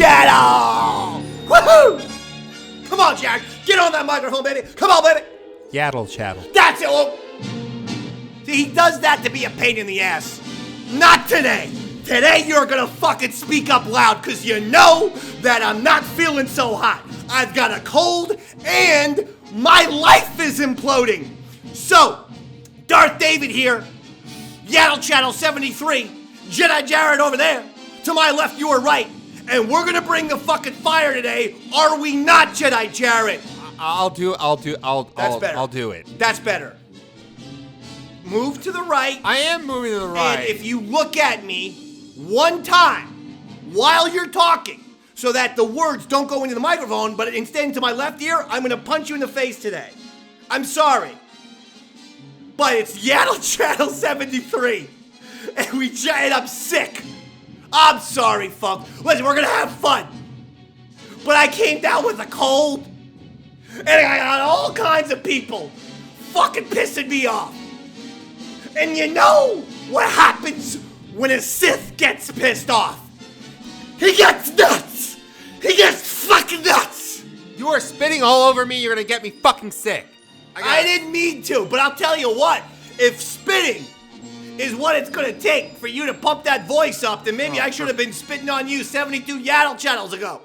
Chattle! Woohoo! Come on, Jared. Get on that microphone, baby. Come on, baby. Yaddle Chattle. That's it. Oh. See, he does that to be a pain in the ass. Not today. Today you're gonna fucking speak up loud because you know that I'm not feeling so hot. I've got a cold and my life is imploding. So, Darth David here, Yaddle Chattle 73, Jedi Jared over there, to my left, your right, and we're gonna bring the fucking fire today. Are we not, Jedi Jared? I'll do it. That's better. Move to the right. I am moving to the right. And if you look at me one time while you're talking, so that the words don't go into the microphone, but instead into my left ear, I'm gonna punch you in the face today. I'm sorry. But it's Yaddle Chattle 73. And I'm sick. I'm sorry, folks. Listen, we're gonna have fun. But I came down with a cold. And I got all kinds of people fucking pissing me off. And you know what happens when a Sith gets pissed off? He gets nuts! He gets fucking nuts! You are spitting all over me, you're gonna get me fucking sick. I didn't mean to, but I'll tell you what. If spitting is what it's gonna take for you to pump that voice up, then maybe I should have been spitting on you 72 Yaddle Chattles ago.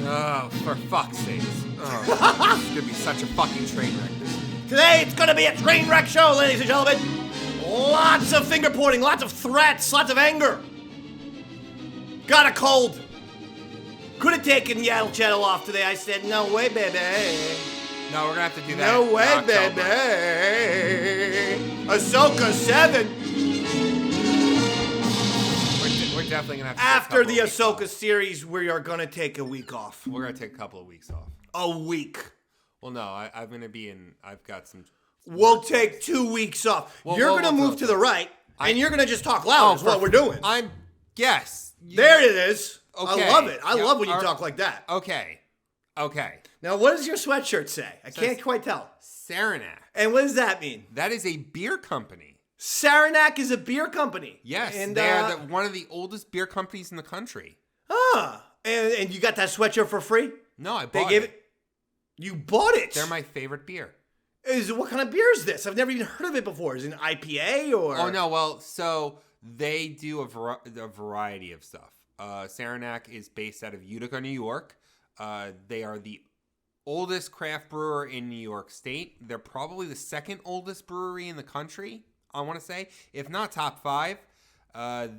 Oh, for fuck's sakes. Oh, this is gonna be such a fucking train wreck. Today it's gonna be a train wreck show, ladies and gentlemen. Lots of finger pointing, lots of threats, lots of anger. Got a cold. Could have taken Yaddle Chattle off today. I said, no way, baby. No, we're gonna have to do that. No way, baby. Ahsoka 7. We're definitely gonna have to After the Ahsoka series, we are gonna take a week off. We're gonna take a couple of weeks off. A week. Well, no, I'm gonna be in. I've got some. We'll take 2 weeks off. You're gonna move to the right, and you're gonna just talk loud. Is what we're doing. Yes. There it is. Okay. I love it. I love when you talk like that. Okay. Now, what does your sweatshirt say? I can't quite tell. Saranac. And what does that mean? That is a beer company. Saranac is a beer company. Yes, and they're one of the oldest beer companies in the country. And you got that sweatshirt for free? No, I bought They gave it. You bought it? They're my favorite beer. What kind of beer is this? I've never even heard of it before. Is it an IPA or? Oh no, well, so they do a variety of stuff. Saranac is based out of Utica, New York. They are the oldest craft brewer in New York State. They're probably the second oldest brewery in the country, I want to say, if not top 5.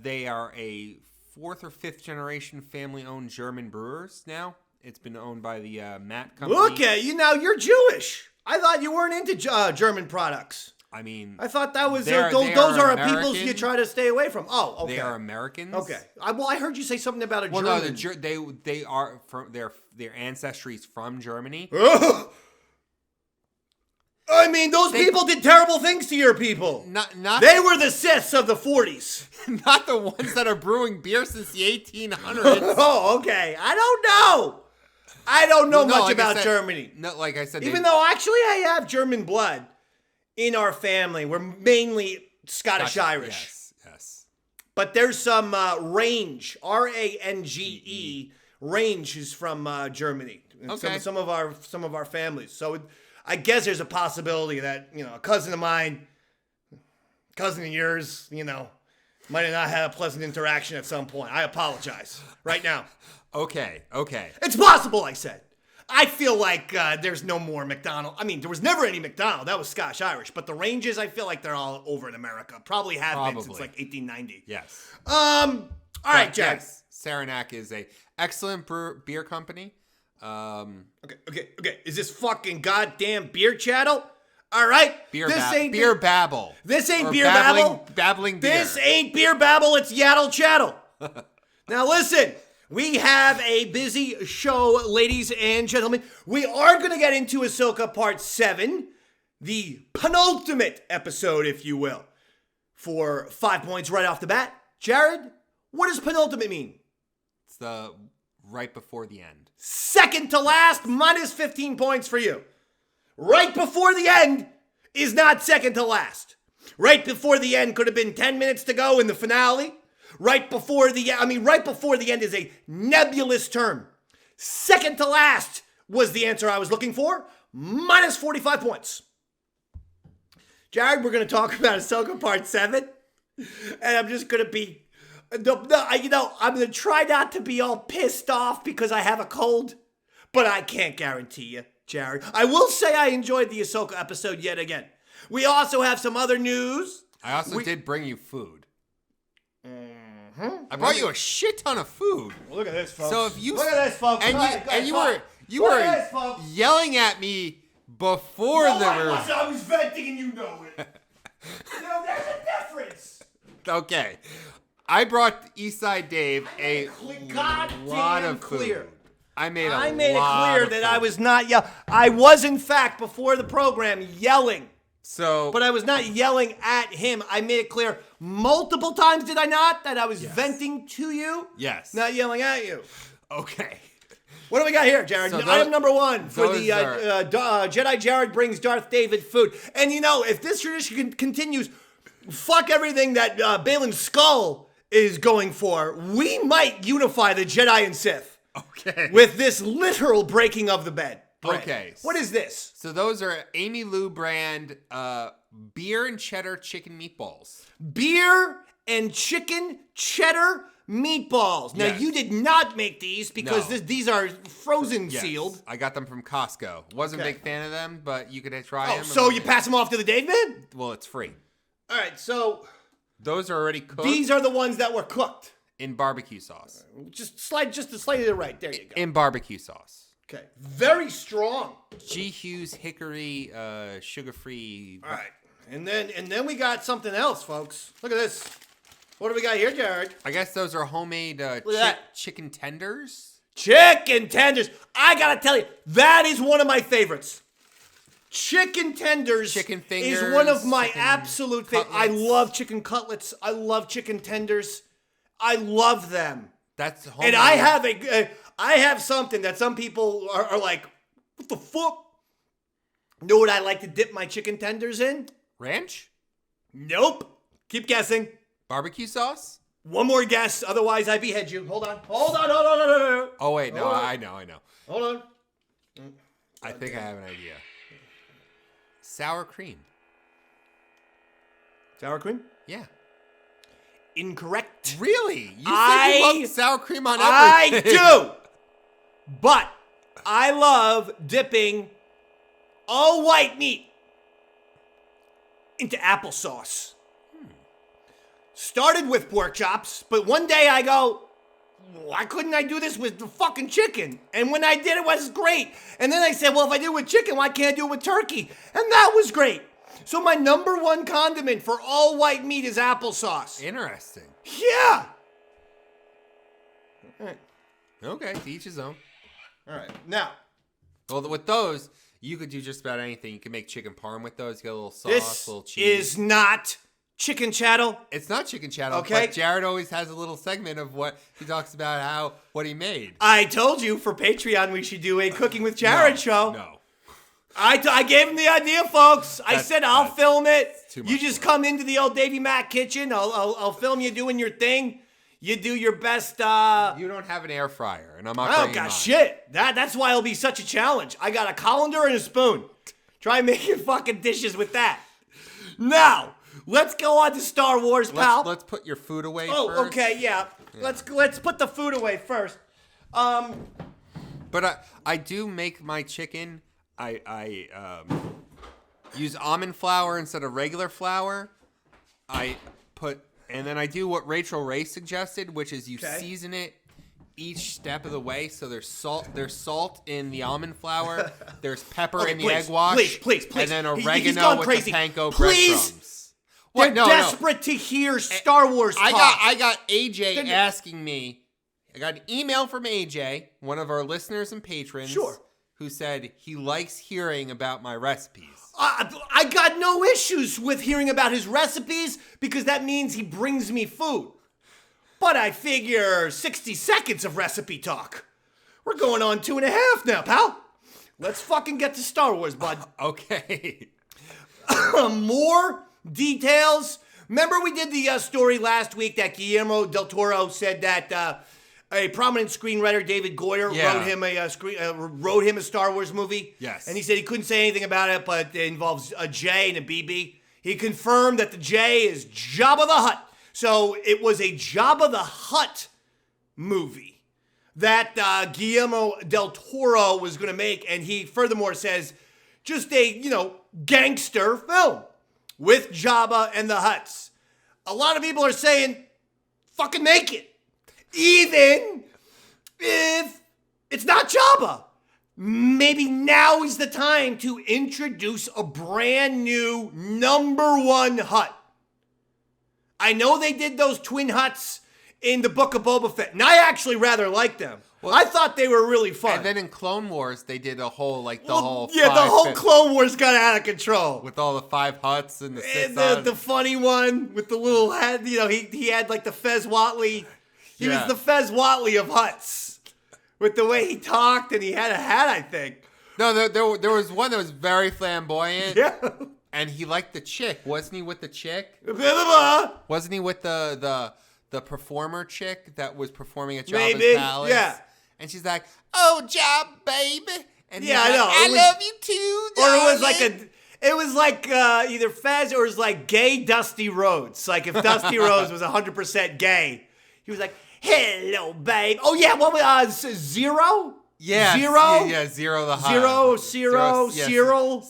They are a 4th or 5th generation family-owned German brewers now. It's been owned by the Matt company. Look at you now. You're Jewish. I thought you weren't into German products. I mean, I thought that was those are peoples you try to stay away from. Oh, okay. They are Americans. Okay. I heard you say something about a German. Well, no, they are from their ancestry is from Germany. I mean, those people did terrible things to your people. Not they were the Siths of the 40s. Not the ones that are brewing beer since the 1800s. Oh, okay. I don't know much about Germany. No, like I said, even though actually I have German blood in our family. We're mainly Scottish-Irish. Yes. But there's some range, R-A-N-G-E, range is from Germany. Okay. Some of our families. So I guess there's a possibility that, a cousin of mine, cousin of yours, might have not had a pleasant interaction at some point. I apologize right now. Okay. It's possible, I said. I feel like there's no more McDonald. I mean, there was never any McDonald. That was Scottish-Irish. But the ranges, I feel like they're all over in America. Probably have been since like 1890. Yes. All right, Jack. Yes, Saranac is a excellent beer company. Okay. Is this fucking goddamn beer chattel? All right. Beer babble. This ain't beer babble. Babbling beer. This ain't beer babble. It's Yaddle Chattle. Now listen. We have a busy show, ladies and gentlemen. We are going to get into Ahsoka Part 7, the penultimate episode, if you will, for 5 points right off the bat. Jared, what does penultimate mean? It's the right before the end. Second to last, minus 15 points for you. Right before the end is not second to last. Right before the end could have been 10 minutes to go in the finale. Right before the end is a nebulous term. Second to last was the answer I was looking for. Minus 45 points. Jared, we're going to talk about Ahsoka Part 7. And I'm just going to be... I'm going to try not to be all pissed off because I have a cold. But I can't guarantee you, Jared. I will say I enjoyed the Ahsoka episode yet again. We also have some other news. I also did bring you food. I brought you a shit ton of food. Well, look at this, folks. So if you look at this, folks. And you were yelling at me before I was venting, and you know it. There's a difference. Okay, I brought Eastside Dave a lot of food. I made it clear that I was not yelling. I was, in fact, before the program, yelling. But I was not yelling at him. I made it clear multiple times, did I not? That I was venting to you? Yes. Not yelling at you. Okay. What do we got here, Jared? Item number 1 for the Jedi Jared brings Darth David food. And if this tradition continues, fuck everything that Balin Skull is going for. We might unify the Jedi and Sith. Okay. With this literal breaking of the bread. Okay. What is this? So those are Amy Lou brand beer and cheddar chicken meatballs. Beer and chicken cheddar meatballs. Now, you did not make these because these are frozen sealed. I got them from Costco. Wasn't a big fan of them, but you could try them. So you pass them off to the Dave man? Well, it's free. All right, so... Those are already cooked. These are the ones that were cooked. In barbecue sauce. Just slightly to the right. There you go. In barbecue sauce. Okay. Very strong. G. Hughes Hickory sugar-free. All right. And then we got something else, folks. Look at this. What do we got here, Jared? I guess those are homemade chicken tenders. Chicken tenders. I got to tell you, that is one of my favorites. Chicken tenders chicken fingers, is one of my absolute favorites. I love chicken cutlets. I love chicken tenders. I love them. That's homemade. And I have something that some people are like, what the fuck? Know what I like to dip my chicken tenders in? Ranch? Nope. Keep guessing. Barbecue sauce? One more guess, otherwise I behead you. Hold on. Oh, wait, no, I know. Hold on. I think I have an idea. Sour cream. Sour cream? Yeah. Incorrect. Really? You said you love sour cream on everything. I do. But I love dipping all white meat into applesauce. Started with pork chops, but one day I go, why couldn't I do this with the fucking chicken? And when I did, it was great. And then I said, well, if I do it with chicken, why can't I do it with turkey? And that was great. So my number 1 condiment for all white meat is applesauce. Interesting. Yeah. All right. Okay, to each his own. All right. Now. Well, with those, you could do just about anything. You can make chicken parm with those. Get a little sauce, a little cheese. This is not Chicken Chattle. It's not Chicken Chattle. Okay. But Jared always has a little segment of what he talks about, what he made. I told you for Patreon we should do a Cooking with Jared show. No. I gave him the idea, folks. I said I'll film it. You just come into the old Davy Mac kitchen. I'll film you doing your thing. You do your best. You don't have an air fryer, and I'm not. I don't got shit. That's why it'll be such a challenge. I got a colander and a spoon. Try making fucking dishes with that. Now let's go on to Star Wars, pal. Let's put your food away. Oh, first. Okay, yeah. Let's put the food away first. But I do make my chicken. I use almond flour instead of regular flour. And then I do what Rachel Ray suggested, which is you season it each step of the way. So there's salt in the almond flour, there's pepper in the egg wash, please, and then oregano with the panko breadcrumbs. They're desperate to hear Star Wars talk. I got AJ asking me. I got an email from AJ, one of our listeners and patrons. Sure. Who said he likes hearing about my recipes. I got no issues with hearing about his recipes because that means he brings me food. But I figure 60 seconds of recipe talk. We're going on 2.5 now, pal. Let's fucking get to Star Wars, bud. Okay. More details, Remember we did the story last week that Guillermo del Toro said that a prominent screenwriter, David Goyer, wrote him a Star Wars movie. Yes. And he said he couldn't say anything about it, but it involves a J and a BB. He confirmed that the J is Jabba the Hutt. So it was a Jabba the Hutt movie that Guillermo del Toro was going to make. And he furthermore says just a, gangster film with Jabba and the Hutts. A lot of people are saying, fucking make it. Even if it's not Jabba. Maybe now is the time to introduce a brand new number one Hutt. I know they did those twin Hutts in the Book of Boba Fett, and I actually rather liked them. Well, I thought they were really fun. And then in Clone Wars, they did a whole, the whole Clone Wars got out of control. With all the 5 Hutts and the 6 the funny one with the little head, he had like the Fez Whatley. He was the Fez Whatley of Hutts. With the way he talked, and he had a hat, I think. No, there was one that was very flamboyant. Yeah. And he liked the chick. Wasn't he with the chick? Wasn't he with the performer chick that was performing at Jabba's palace? Yeah. And she's like, "Oh, Jabba, baby." And yeah, I know. I love you too, darling. It was like either Fez or it was like gay Dusty Rhodes. Like if Dusty Rhodes was 100% gay, he was like, "Hello, babe." Oh yeah, what was Zero? Yeah, Zero. Yeah, Zero the Hutt. Cyril.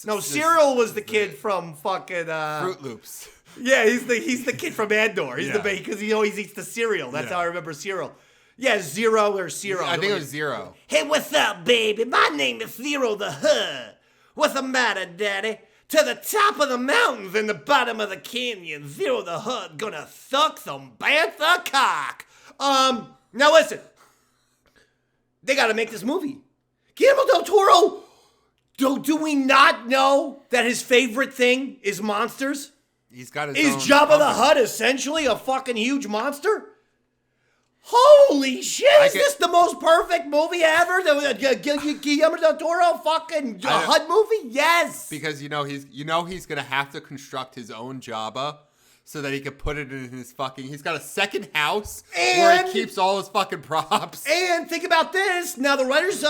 No, Cyril was the kid from fucking Fruit Loops. Yeah, he's the kid from Andor. He's the baby because he always eats the cereal. That's how I remember Cyril. Yeah, Zero or Zero. I think it was Zero. Hey, what's up, baby? My name is Zero the Hutt. What's the matter, daddy? To the top of the mountains and the bottom of the canyon, Zero the Hutt gonna suck some bantha cock. Now listen. They gotta make this movie. Guillermo del Toro, do we not know that his favorite thing is monsters? He's got his Is own Jabba company. the Hutt essentially a fucking huge monster? Holy shit, is this the most perfect movie ever? Guillermo del Toro fucking Hutt movie? Yes. Because he's gonna have to construct his own Jabba so that he can put it in his he's got a second house where he keeps all his fucking props. And think about this. Now the writers'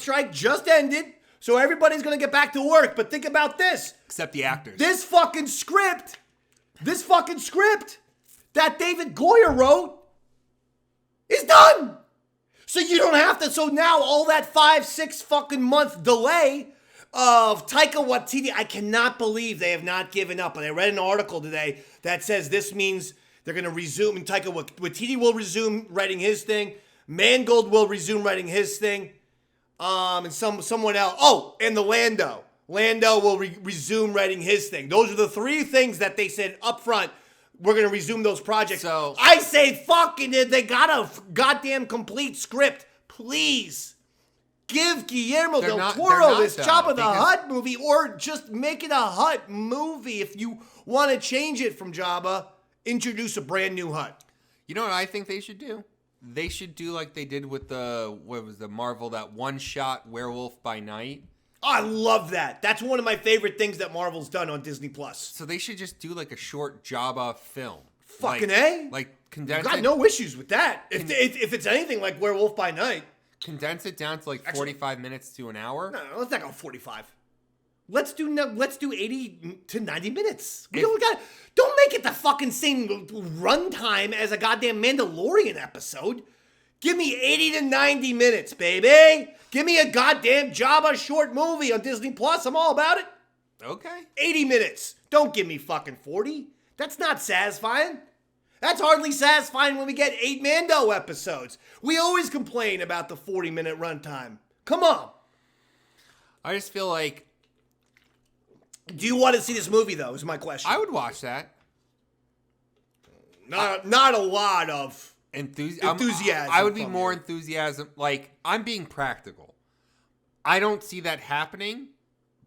strike just ended, so everybody's gonna get back to work. But think about this. Except the actors. This fucking script that David Goyer wrote is done. So you don't have to. So now all that 5-6 fucking month delay of Taika Waititi, I cannot believe they have not given up. And I read an article today that says this means they're going to resume, and Taika Waititi will resume writing his thing. Mangold will resume writing his thing. And someone else. Oh, and the Lando. Lando will resume writing his thing. Those are the 3 things that they said up front. We're going to resume those projects. So I say fucking it. They got a goddamn complete script. Please give Guillermo del Toro this Jabba the Hutt movie, or just make it a Hutt movie. If you want to change it from Jabba, introduce a brand new Hutt. You know what I think they should do? They should do like they did with the Marvel, that one-shot Werewolf by Night. I love that. That's one of my favorite things that Marvel's done on Disney+. So they should just do like a short Jabba film. Fucking A? Like condense Got no issues with that. If it's anything like Werewolf by Night. Condense it down to like 45 minutes to an hour. No, let's not go 45. Let's do 80 to 90 minutes. Don't make it the fucking same runtime as a goddamn Mandalorian episode. Give me 80 to 90 minutes, baby. Give me a goddamn Jabba short movie on Disney Plus. I'm all about it. Okay. 80 minutes. Don't give me fucking 40. That's not satisfying. That's hardly satisfying when we get 8 Mando episodes. We always complain about the 40-minute runtime. Come on. I just feel like... Do you want to see this movie, though, is my question. I would watch that. Not a lot of... enthusiasm. I would be more enthusiasm. Like, I'm being practical. I don't see that happening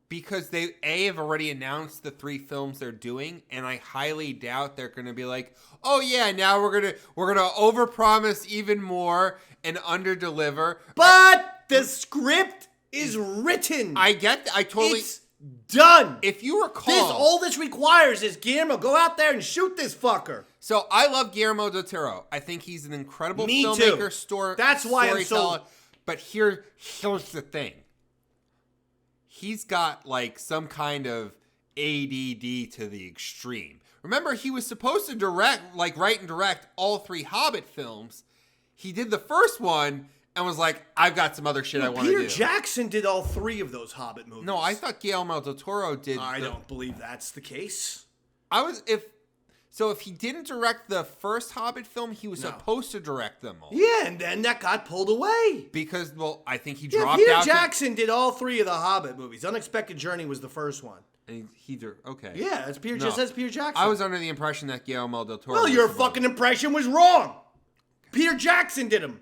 because they have already announced the 3 films they're doing, and I highly doubt they're going to be like, oh yeah, now we're gonna overpromise even more and underdeliver. But the script is written. I get. I totally. done. If you recall, all this requires is Guillermo, go out there and shoot this fucker. So I love Guillermo del Toro. I think he's an incredible filmmaker. That's why I'm so. But here's the thing. He's got like some kind of ADD to the extreme. Remember, he was supposed to write and direct all 3 Hobbit films. He did the first one and was like, I've got some other shit I want to do. Peter Jackson did all 3 of those Hobbit movies. No, I thought Guillermo del Toro did. I don't believe that's the case. If he didn't direct the first Hobbit film, he was supposed to direct them all. Yeah, and then that got pulled away. Because, I think he dropped Peter out. Peter Jackson did all 3 of the Hobbit movies. Unexpected Journey was the first one. And okay. Yeah, it's Peter. Just says Peter Jackson. I was under the impression that Guillermo del Toro. Well, your fucking impression was wrong. Peter Jackson did them.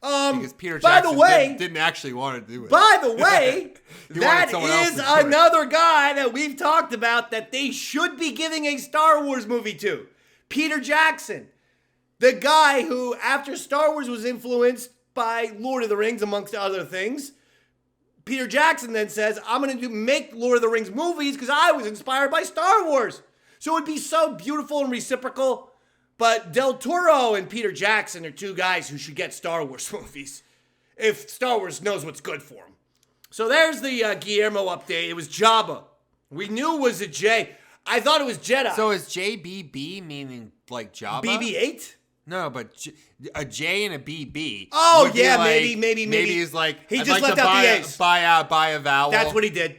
Because Peter Jackson didn't actually want to do it. By the way, that is another guy that we've talked about that they should be giving a Star Wars movie to. Peter Jackson. The guy who, after Star Wars was influenced by Lord of the Rings, amongst other things, Peter Jackson then says, I'm going to make Lord of the Rings movies because I was inspired by Star Wars. So it would be so beautiful and reciprocal. But Del Toro and Peter Jackson are 2 guys who should get Star Wars movies if Star Wars knows what's good for them. So there's the Guillermo update. It was Jabba. We knew it was a J. I thought it was Jedi. So is JBB meaning like Jabba? BB-8? No, but a J and a BB. Oh, yeah, like, maybe. Maybe he's like, he just left out the A's. Buy a vowel. That's what he did.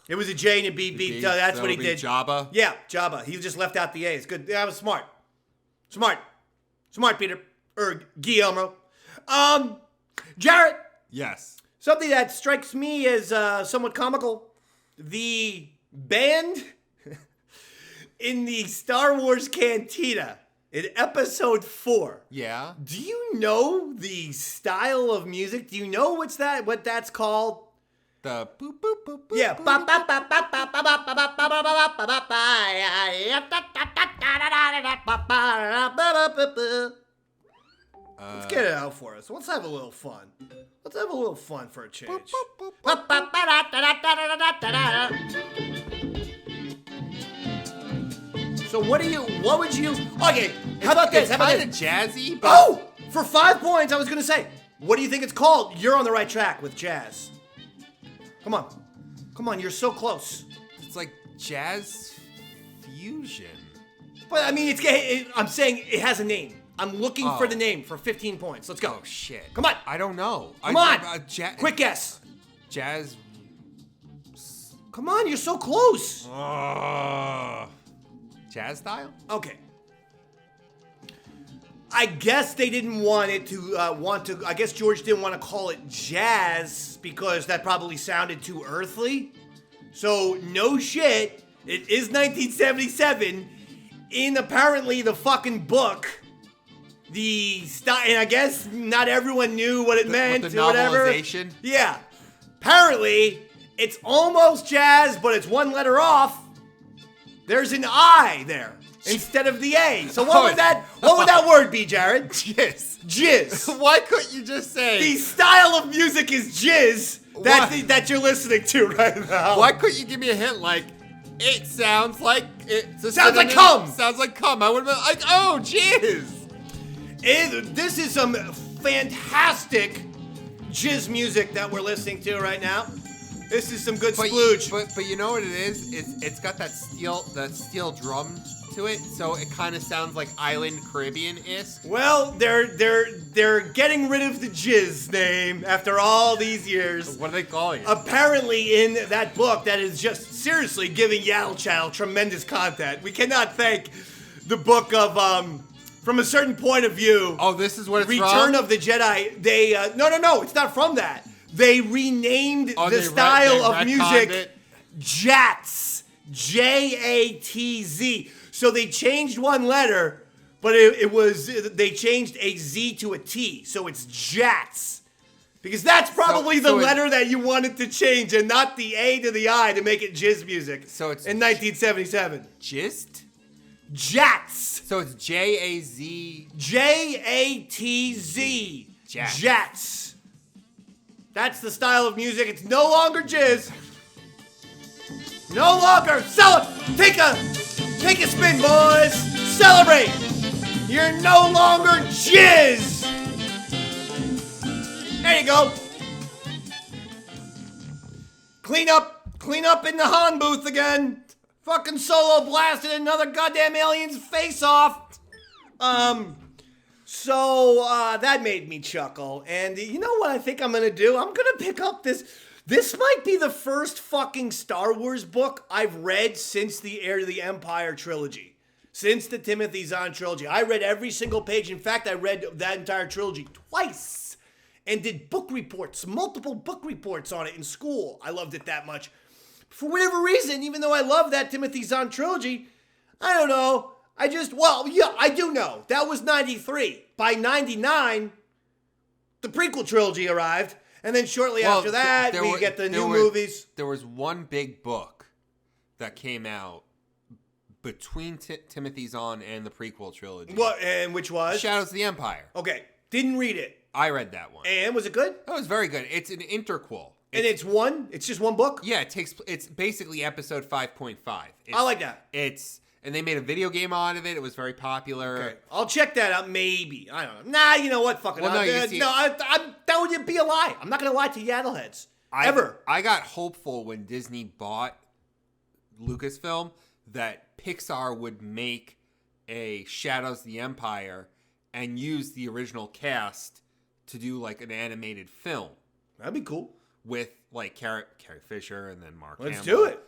It was a J and a BB. That's what he did. Jabba? Yeah, Jabba. He just left out the A's. Good. That was smart. Smart, Peter. Or Guillermo. Jarrett. Yes. Something that strikes me as somewhat comical. The band in the Star Wars Cantina in episode 4. Yeah. Do you know the style of music? Do you know what that's called? The boop boop boop boop. Yeah. Let's get it out for us. Let's have a little fun. Let's have a little fun for a change. So what would you, okay, how about this? It's kind of jazzy, but... Oh, for 5 points, I was going to say, what do you think it's called? You're on the right track with jazz. Come on, you're so close. It's like jazz fusion. But I mean, I'm saying it has a name. I'm looking for the name for 15 points. Let's go. Oh, shit. Come on. I don't know. Come on. Quick guess. Jazz. Come on, you're so close. Jazz style? Okay. I guess they didn't want it to I guess George didn't want to call it jazz because that probably sounded too earthly. So, no shit, it is 1977. In apparently the fucking book, the style, and I guess not everyone knew what it meant the or whatever. novelization? Yeah. Apparently, it's almost jazz, but it's one letter off. There's an I there instead of the A. So what would that word be, Jared? Jizz. Jizz. Why couldn't you just say... The style of music is jizz that you're listening to right now. Why couldn't you give me a hint like, it sounds like... Sounds like cum. Sounds like cum. I would have been like, oh, jizz. This is some fantastic jizz music that we're listening to right now. This is some good splooge. But you know what it is? It's got that steel drum to it, so it kind of sounds like Island Caribbean-ish. Well, they're getting rid of the jizz name after all these years. What are they calling it? Apparently, in that book, that is just seriously giving Yaddle Chattle tremendous content. We cannot thank the book of from a certain point of view. Oh, this is what it's Return from? of the Jedi. They no, it's not from that. They renamed the style of music Jatz. Jatz. So they changed one letter, but they changed a Z to a T. So it's Jatz. Because that's probably the letter that you wanted to change and not the A to the I to make it jizz music. So it's in 1977. Jist? Jatz. So it's J-A-Z. J-A-T-Z. Jatz. Jatz. That's the style of music. It's no longer jizz. No longer take a spin, boys. Celebrate. You're no longer jizz. There you go. Clean up in the Han booth again. Fucking Solo blasted another goddamn alien's face off. So that made me chuckle. And you know what I think I'm gonna do? I'm gonna pick up this. This might be the first fucking Star Wars book I've read since the Heir to the Empire trilogy. Since the Timothy Zahn trilogy. I read every single page. In fact, I read that entire trilogy twice. And did book reports, multiple book reports on it in school. I loved it that much. For whatever reason, even though I love that Timothy Zahn trilogy, I don't know. I do know. That was 93. By 99, the prequel trilogy arrived. And then shortly after that, we get the new movies. There was one big book that came out between Timothy Zahn and the prequel trilogy. What? And which was? Shadows of the Empire. Okay. Didn't read it. I read that one. And was it good? That was very good. It's an interquel. And it's just one book? Yeah, it's basically episode 5.5. I like that. And they made a video game out of it. It was very popular. Okay. I'll check that out, maybe. I don't know. Nah, you know what? Fuck it. That would be a lie. I'm not going to lie to Yaddle heads. Ever. I got hopeful when Disney bought Lucasfilm that Pixar would make a Shadows of the Empire and use the original cast to do like an animated film. That'd be cool. With like Carrie Fisher and then Mark Let's Hamill. do it.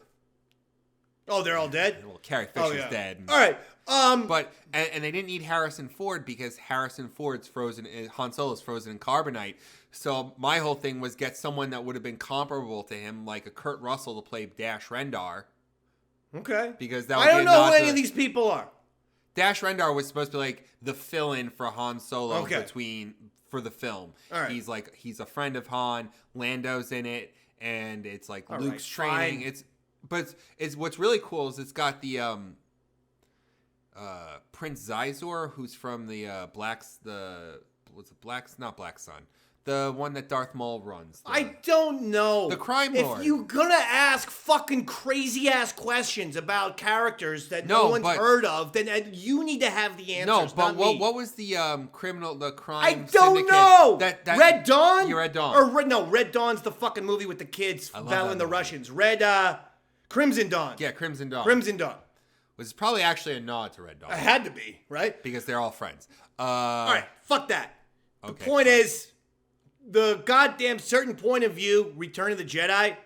Oh, they're all dead? Well, Carrie Fisher's dead. All right. But they didn't need Harrison Ford because Harrison Ford's Han Solo's frozen in carbonite. So my whole thing was get someone that would have been comparable to him, like a Kurt Russell, to play Dash Rendar. Okay. Because that I don't know who any of these people are. Dash Rendar was supposed to be like the fill-in for Han Solo for the film. All right. He's a friend of Han. Lando's in it, and it's like all Luke's right, training. It's what's really cool is it's got the Prince Zizor, who's from the not Black Sun. The one that Darth Maul runs. I don't know. The crime lord. If you're gonna ask fucking crazy ass questions about characters that no one's heard of, then you need to have the answers. No, but not me. what was the crime? I don't know. Red Dawn. Red Dawn. Red Dawn's the fucking movie with the kids battling the Russians. Crimson Dawn. Yeah, Crimson Dawn. Crimson Dawn. Was probably actually a nod to Red Dawn. It had to be, right? Because they're all friends. All right, fuck that. Okay, the point is, the goddamn certain point of view, Return of the Jedi,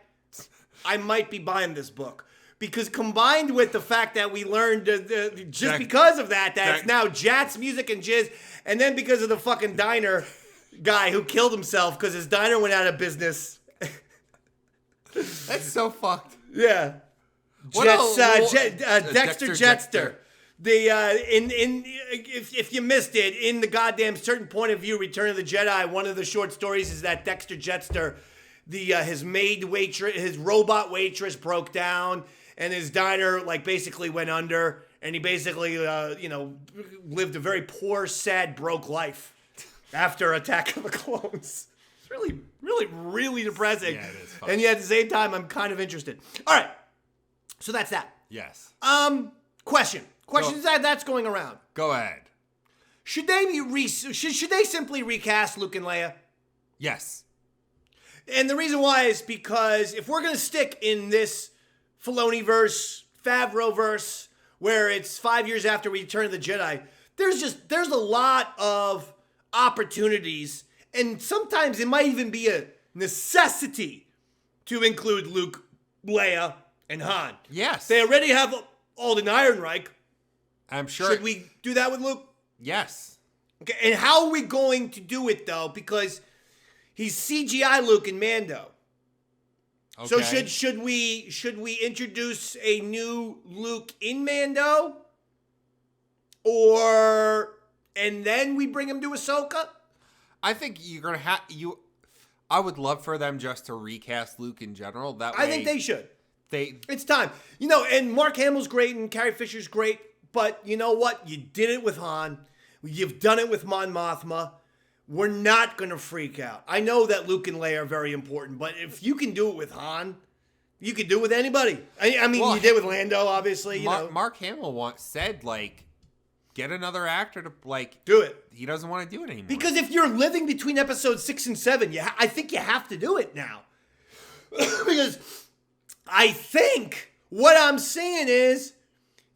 I might be buying this book. Because combined with the fact that we learned, because of that it's now Jatz, music, and jizz, and then because of the fucking diner guy who killed himself because his diner went out of business. That's so fucked. Yeah. Dexter Jetster. If you missed it, in the goddamn certain point of view, Return of the Jedi, one of the short stories is that Dexter Jetster, his robot waitress broke down, and his diner basically went under, and he basically lived a very poor, sad, broke life after Attack of the Clones. It's really, really, really depressing. Yeah, it is fun. And yet at the same time, I'm kind of interested. All right. So that's that. Yes. Questions that's going around. Go ahead. Should they simply recast Luke and Leia? Yes. And the reason why is because if we're going to stick in this Filoni-verse, Favreau-verse, where it's 5 years after Return of the Jedi, there's a lot of opportunities, and sometimes it might even be a necessity to include Luke, Leia, and Han. Yes. They already have Alden Ehrenreich. I'm sure. Should we do that with Luke? Yes. Okay, and how are we going to do it, though? Because he's CGI Luke in Mando. Okay. So should we introduce a new Luke in Mando? And then we bring him to Ahsoka? I think you're going to I would love for them just to recast Luke in general. That way, I think they should. It's time. And Mark Hamill's great and Carrie Fisher's great, but you know what? You did it with Han. You've done it with Mon Mothma. We're not going to freak out. I know that Luke and Leia are very important, but if you can do it with Han, You could do it with anybody. I mean, Well, you did with Lando, obviously. You know, Mark Hamill said, like, get another actor to, like... do it. He doesn't want to do it anymore. Because if you're living between episodes 6 and 7, I think you have to do it now. Because I think what I'm saying is,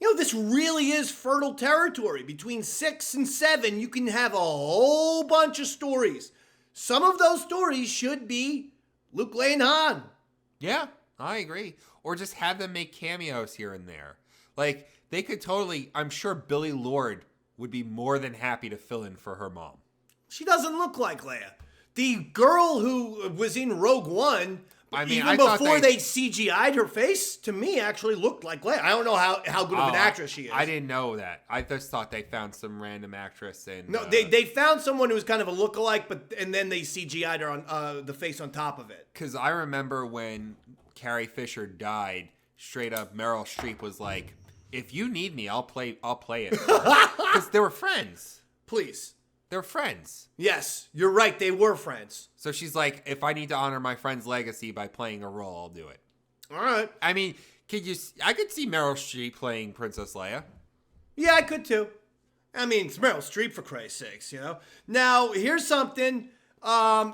you know, this really is fertile territory. Between 6 and 7, you can have a whole bunch of stories. Some of those stories should be Luke, Leia, and Han. Yeah, I agree. Or just have them make cameos here and there. Like, they could totally... I'm sure Billy Lord would be more than happy to fill in for her mom. She doesn't look like Leia. The girl who was in Rogue One... I mean, even before they CGI'd her face, to me, actually looked like Leia. I don't know how good of an actress she is. I didn't know that. I just thought they found some random actress and... No, they found someone who was kind of a lookalike, and then they CGI'd her on the face on top of it. Because I remember when Carrie Fisher died, straight up Meryl Streep was like, if you need me, I'll play it. Because they were friends. Please. They're friends. Yes, you're right. They were friends. So she's like, if I need to honor my friend's legacy by playing a role, I'll do it. All right. I mean, I could see Meryl Streep playing Princess Leia. Yeah, I could too. I mean, it's Meryl Streep, for Christ's sakes, you know? Now, here's something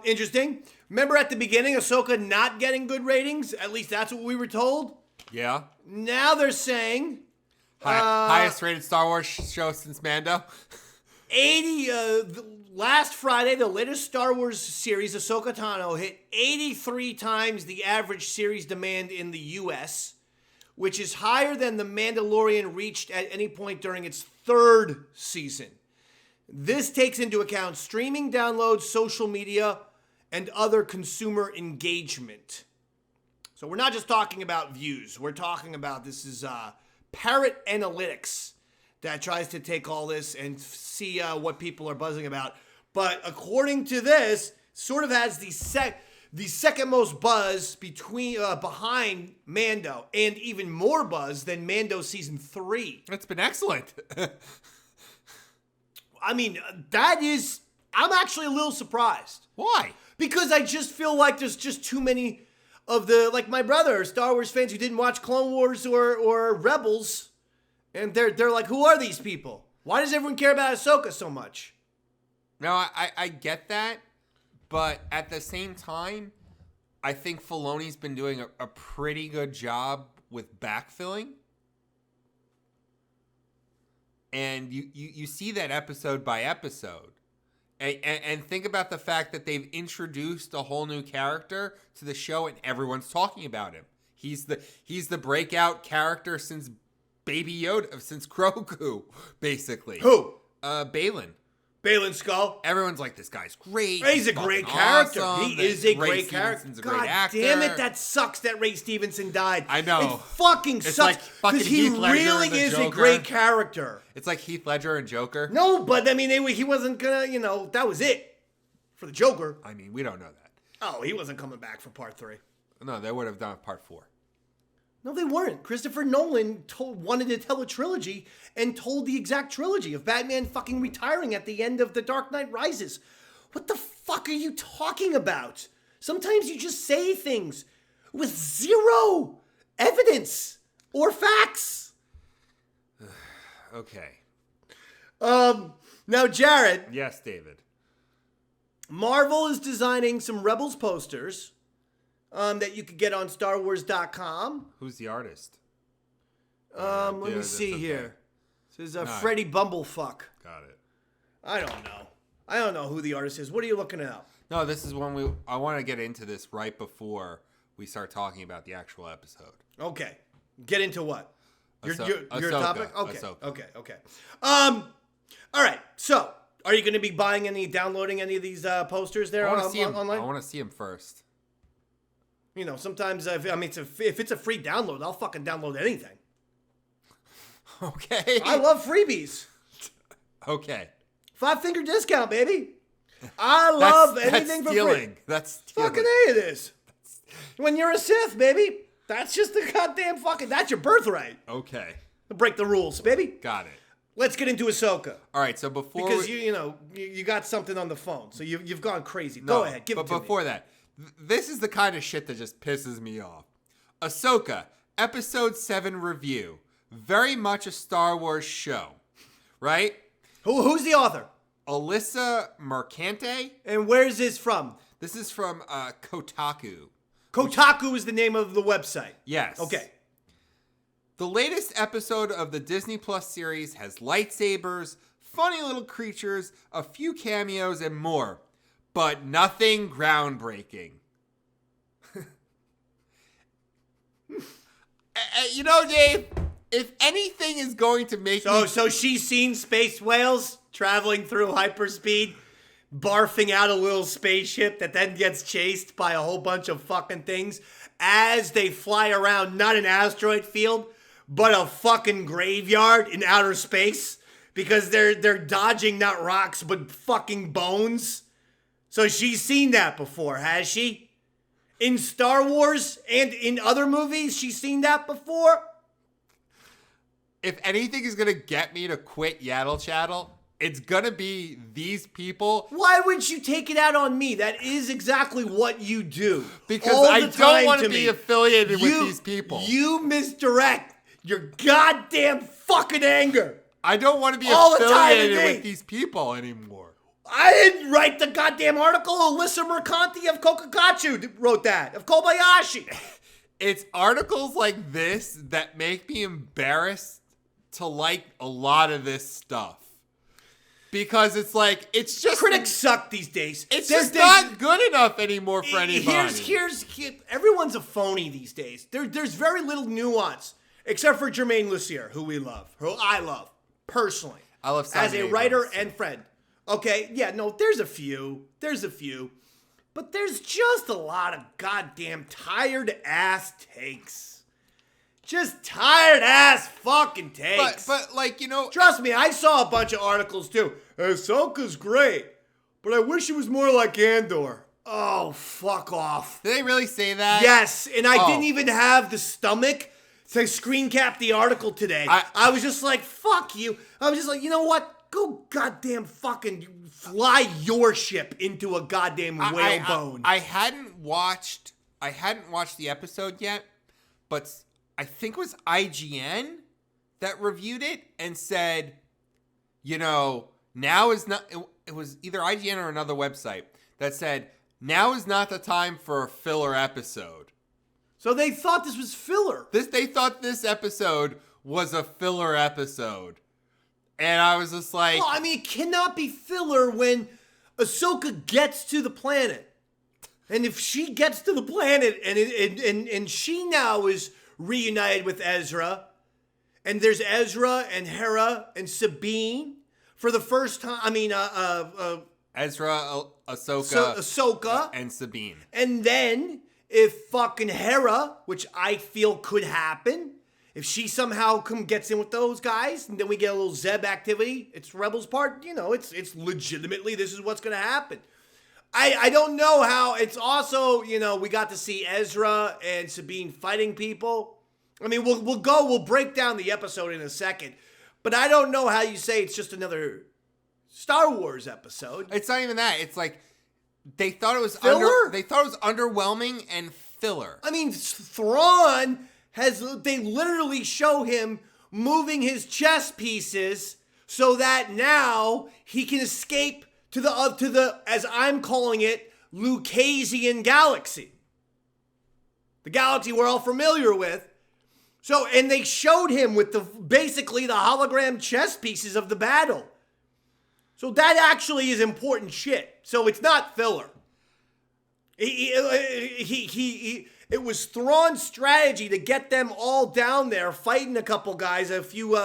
interesting. Remember at the beginning, Ahsoka not getting good ratings? At least that's what we were told. Yeah. Now they're saying... highest rated Star Wars show since Mando. Last Friday, the latest Star Wars series, Ahsoka Tano, hit 83 times the average series demand in the U.S., which is higher than The Mandalorian reached at any point during its 3rd season. This takes into account streaming downloads, social media, and other consumer engagement. So we're not just talking about views. We're talking about, this is Parrot Analytics that tries to take all this and see what people are buzzing about. But according to this, sort of has the second most buzz behind Mando, and even more buzz than Mando Season 3. It's been excellent. I mean, I'm actually a little surprised. Why? Because I just feel like there's just too many of like my brother, Star Wars fans who didn't watch Clone Wars or Rebels. And they're like, who are these people? Why does everyone care about Ahsoka so much? No, I get that. But at the same time, I think Filoni's been doing a pretty good job with backfilling. And you see that episode by episode. And think about the fact that they've introduced a whole new character to the show and everyone's talking about him. He's the breakout character since Baby Yoda, since Grogu, basically. Who? Baylan. Baylan Skull. Everyone's like, this guy's great. He's a great character. Awesome. He is a Ray great Stevenson's character. a great God actor. damn it, that sucks that Ray Stevenson died. I know. It fucking It's sucks. like fucking Because he Heath Ledger really and the is a Joker. great character. It's like Heath Ledger and Joker. No, but I mean, he wasn't gonna, that was it for the Joker. I mean, we don't know that. Oh, he wasn't coming back for part 3. No, they would have done part 4. No, they weren't. Christopher Nolan wanted to tell a trilogy and told the exact trilogy of Batman fucking retiring at the end of The Dark Knight Rises. What the fuck are you talking about? Sometimes you just say things with zero evidence or facts. Okay. Now, Jared. Yes, David. Marvel is designing some Rebels posters that you could get on StarWars.com. Who's the artist? Let me see here. This is Freddie Bumblefuck. Got it. I don't know who the artist is. What are you looking at? No, this is one I want to get into this right before we start talking about the actual episode. Okay. Get into what? Your Ahsoka. topic? Okay. Ahsoka. Okay. All right. So, are you going to be downloading any of these posters there online? I want to see them first. Sometimes if it's a free download, I'll fucking download anything. Okay. I love freebies. Okay. 5-finger discount, baby. I love anything for free. That's stealing. Fucking A it is. When you're a Sith, baby, that's just the goddamn that's your birthright. Okay. Break the rules, baby. Got it. Let's get into Ahsoka. All right, so before because you got something on the phone, so you've gone crazy. Go ahead, give it to me. But before that, this is the kind of shit that just pisses me off. Ahsoka, Episode 7 review. Very much a Star Wars show, right? Who's the author? Alyssa Mercante. And where's this from? This is from Kotaku. Kotaku is the name of the website. Yes. Okay. The latest episode of the Disney Plus series has lightsabers, funny little creatures, a few cameos, and more. But nothing groundbreaking. You know, Dave, if anything is going to make me... So she's seen space whales traveling through hyperspeed, barfing out a little spaceship that then gets chased by a whole bunch of fucking things as they fly around not an asteroid field, but a fucking graveyard in outer space because they're dodging not rocks but fucking bones. So she's seen that before, has she? In Star Wars and in other movies, she's seen that before? If anything is going to get me to quit Yaddle Chattle, it's going to be these people. Why would you take it out on me? That is exactly what you do. Because all I the don't time want to me. be affiliated with these people. You misdirect your goddamn fucking anger. I don't want to be all the time affiliated to me. with these people anymore. I didn't write the goddamn article. Alyssa Mercante of Kokakachu wrote that, of Kobayashi. It's articles like this that make me embarrassed to like a lot of this stuff. Because it's like, it's just... Critics suck these days. It's just not good enough anymore for anybody. Here's everyone's a phony these days. There's very little nuance, except for Jermaine Lussier, who I love, personally. I love Simon as a Abrams, writer too. and friend. Okay, yeah, no, there's a few. But there's just a lot of goddamn tired ass takes. Just tired ass fucking takes. But like, you know... Trust me, I saw a bunch of articles too. Ahsoka's great, but I wish it was more like Andor. Oh, fuck off. Did they really say that? Yes, and I didn't even have the stomach to screen cap the article today. I was just like, fuck you. I was just like, you know what? Go goddamn fucking fly your ship into a goddamn whalebone. I hadn't watched the episode yet, but I think it was IGN that reviewed it and said, you know, now is not... It was either IGN or another website that said, now is not the time for a filler episode. So they thought this was filler. They thought this episode was a filler episode. And I was just like... Well, I mean, it cannot be filler when Ahsoka gets to the planet. And if she gets to the planet and she now is reunited with Ezra, and there's Ezra and Hera and Sabine for the first time, Ezra, Ahsoka, and Sabine. And then, if fucking Hera, which I feel could happen, if she somehow gets in with those guys, and then we get a little Zeb activity, it's Rebels part, you know, it's legitimately, this is what's going to happen. I don't know how, it's also, you know, we got to see Ezra and Sabine fighting people. I mean, we'll break down the episode in a second, but I don't know how you say it's just another Star Wars episode. It's not even that. It's like, they thought it was filler? They thought it was underwhelming and filler. I mean, Thrawn they literally show him moving his chess pieces so that now he can escape to the as I'm calling it, Lucasian galaxy. The galaxy we're all familiar with. So, and they showed him with basically the hologram chess pieces of the battle. So that actually is important shit. So it's not filler. It was Thrawn's strategy to get them all down there fighting a couple guys, a few,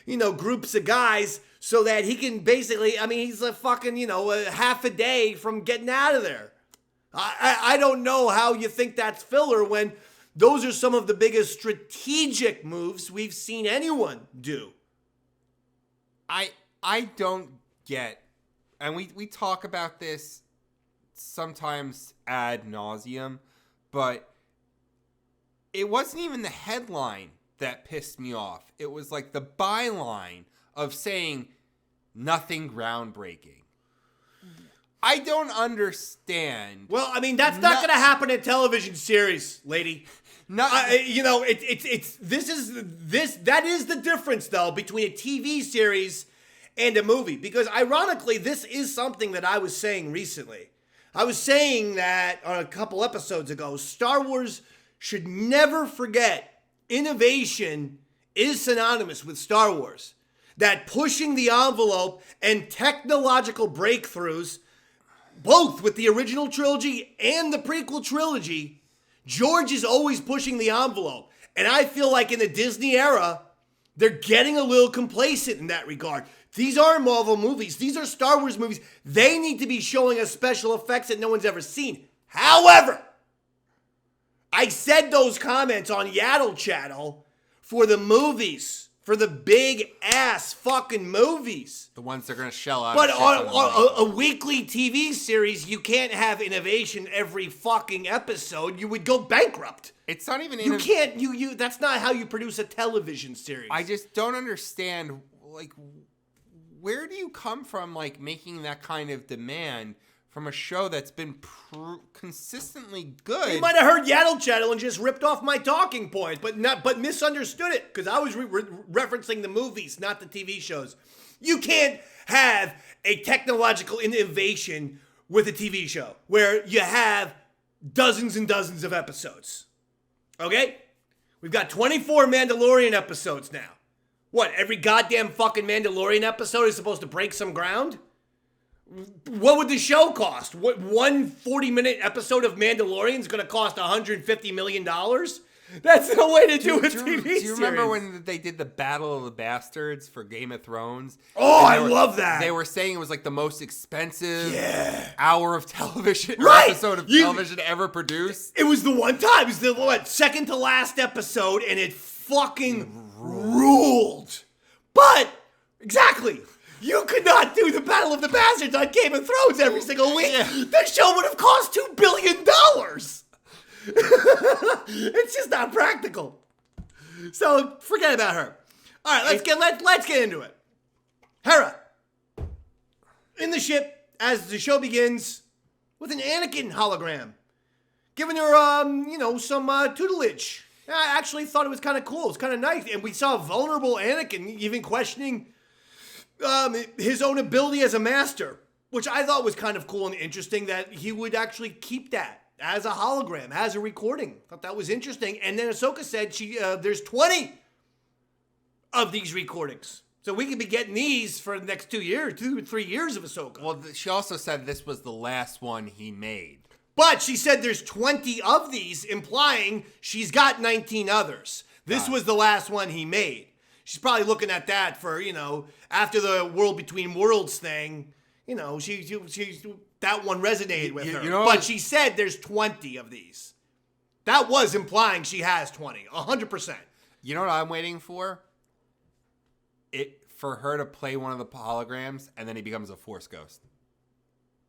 groups of guys, so that he can basically, I mean, he's a fucking, a half a day from getting out of there. I don't know how you think that's filler when those are some of the biggest strategic moves we've seen anyone do. I don't get, and we talk about this sometimes ad nauseum, but it wasn't even the headline that pissed me off. It was like the byline of saying nothing groundbreaking. I don't understand. Well, I mean, that's not going to happen in television series, lady. No, you know, that is the difference, though, between a TV series and a movie. Because, ironically, this is something that I was saying recently. I was saying that on a couple episodes ago, Star Wars should never forget innovation is synonymous with Star Wars. That pushing the envelope and technological breakthroughs, both with the original trilogy and the prequel trilogy, George is always pushing the envelope. And I feel like in the Disney era, they're getting a little complacent in that regard. These are Marvel movies. These are Star Wars movies. They need to be showing us special effects that no one's ever seen. However, I said those comments on Yaddle Chattle for the movies, for the big ass fucking movies. The ones they're going to shell out. But on a weekly TV series, you can't have innovation every fucking episode. You would go bankrupt. It's not even... You can't... That's not how you produce a television series. I just don't understand, like, where do you come from, like, making that kind of demand from a show that's been consistently good? You might have heard Yaddle Chattle and just ripped off my talking points, but misunderstood it, because I was referencing the movies, not the TV shows. You can't have a technological innovation with a TV show where you have dozens and dozens of episodes. Okay? We've got 24 Mandalorian episodes now. What, every goddamn fucking Mandalorian episode is supposed to break some ground? What would the show cost? What, one 40-minute episode of Mandalorian is going to cost $150 million? That's no way to do a TV series. Do you remember when they did the Battle of the Bastards for Game of Thrones? Oh, I love that. They were saying it was like the most expensive hour of television, episode of television ever produced. It was the one time. It was the second to last episode, and it fucking ruled. But, exactly. You could not do the Battle of the Bastards on Game of Thrones every single week. The show would have cost $2 billion. It's just not practical. So forget about her. All right, let's get into it. Hera in the ship as the show begins with an Anakin hologram, giving her some tutelage. I actually thought it was kind of cool. It's kind of nice, and we saw vulnerable Anakin even questioning his own ability as a master, which I thought was kind of cool and interesting that he would actually keep that as a hologram, as a recording. Thought that was interesting. And then Ahsoka said there's 20 of these recordings. So we could be getting these for the next 2 or 3 years of Ahsoka. Well, she also said this was the last one he made. But she said there's 20 of these, implying she's got 19 others. This was the last one he made. She's probably looking at that for, after the World Between Worlds thing, she that one resonated with her. But she said there's 20 of these. That was implying she has 20, 100%. You know what I'm waiting for? For her to play one of the holograms, and then he becomes a Force ghost.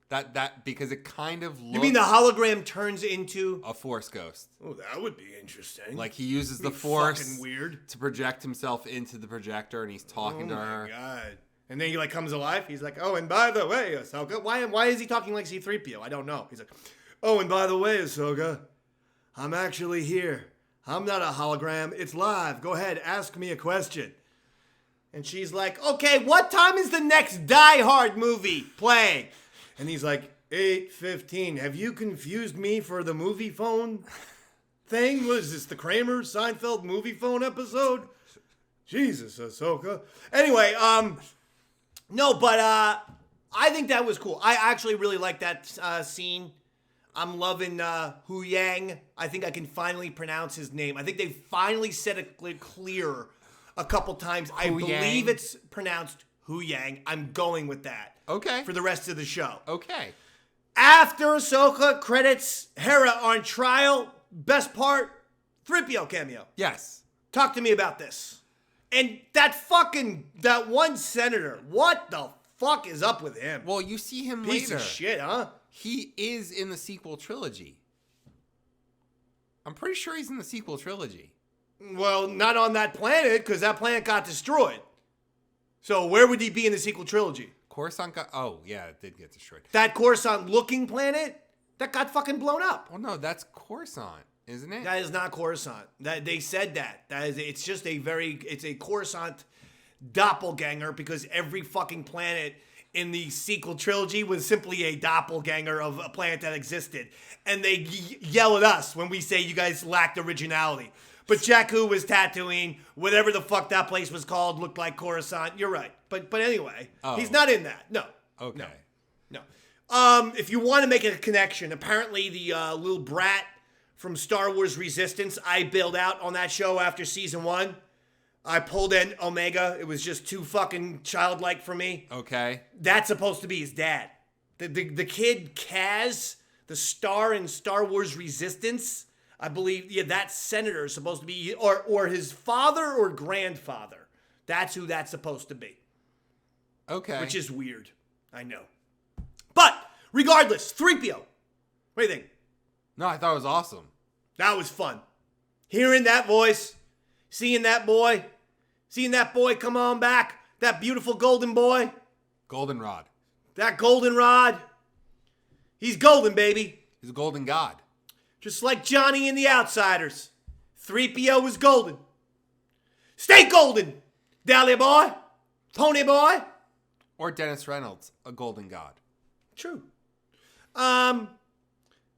That because it kind of looks... You mean the hologram turns into... a Force ghost. Oh, that would be interesting. Like, he uses the Force fucking weird to project himself into the projector, and he's talking to her. Oh, my God. And then he, comes alive. He's like, oh, and by the way, Ahsoka... Why is he talking like C-3PO? I don't know. He's like, oh, and by the way, Ahsoka, I'm actually here. I'm not a hologram. It's live. Go ahead. Ask me a question. And she's like, okay, what time is the next Die Hard movie playing? And he's like, 8:15. Have you confused me for the movie phone thing? What is this, the Kramer Seinfeld movie phone episode? Jesus, Ahsoka. Anyway, no, but I think that was cool. I actually really like that scene. I'm loving Hu Yang. I think I can finally pronounce his name. I think they finally said it clear a couple times. I believe it's pronounced Hu Yang. I'm going with that. Okay. For the rest of the show. Okay. After Ahsoka credits Hera on trial, best part, 3PO cameo. Yes. Talk to me about this. And that one senator, what the fuck is up with him? Well, you see him Piece later. of shit, huh? He is in the sequel trilogy. I'm pretty sure he's in the sequel trilogy. Well, not on that planet, because that planet got destroyed. So where would he be in the sequel trilogy? Coruscant got... Oh, yeah, it did get destroyed. That Coruscant-looking planet, that got fucking blown up. Oh, no, that's Coruscant, isn't it? That is not Coruscant. They said that. It's just it's a Coruscant doppelganger because every fucking planet in the sequel trilogy was simply a doppelganger of a planet that existed. And they yell at us when we say you guys lacked originality. But Jakku was Tatooine. Whatever the fuck that place was called looked like Coruscant. You're right. But anyway, he's not in that. No. Okay. No. If you want to make a connection, apparently the little brat from Star Wars Resistance, I bailed out on that show after season 1. I pulled in Omega. It was just too fucking childlike for me. Okay. That's supposed to be his dad. The kid Kaz, the star in Star Wars Resistance, I believe, that senator is supposed to be, or his father or grandfather. That's who that's supposed to be. Okay. Which is weird. I know. But, regardless, 3PO. What do you think? No, I thought it was awesome. That was fun. Hearing that voice, seeing that boy come on back, that beautiful golden boy. Goldenrod. That goldenrod. He's golden, baby. He's a golden god. Just like Johnny in The Outsiders. 3PO was golden. Stay golden, Dahlia boy, Pony boy. Or Dennis Reynolds, a golden god. True.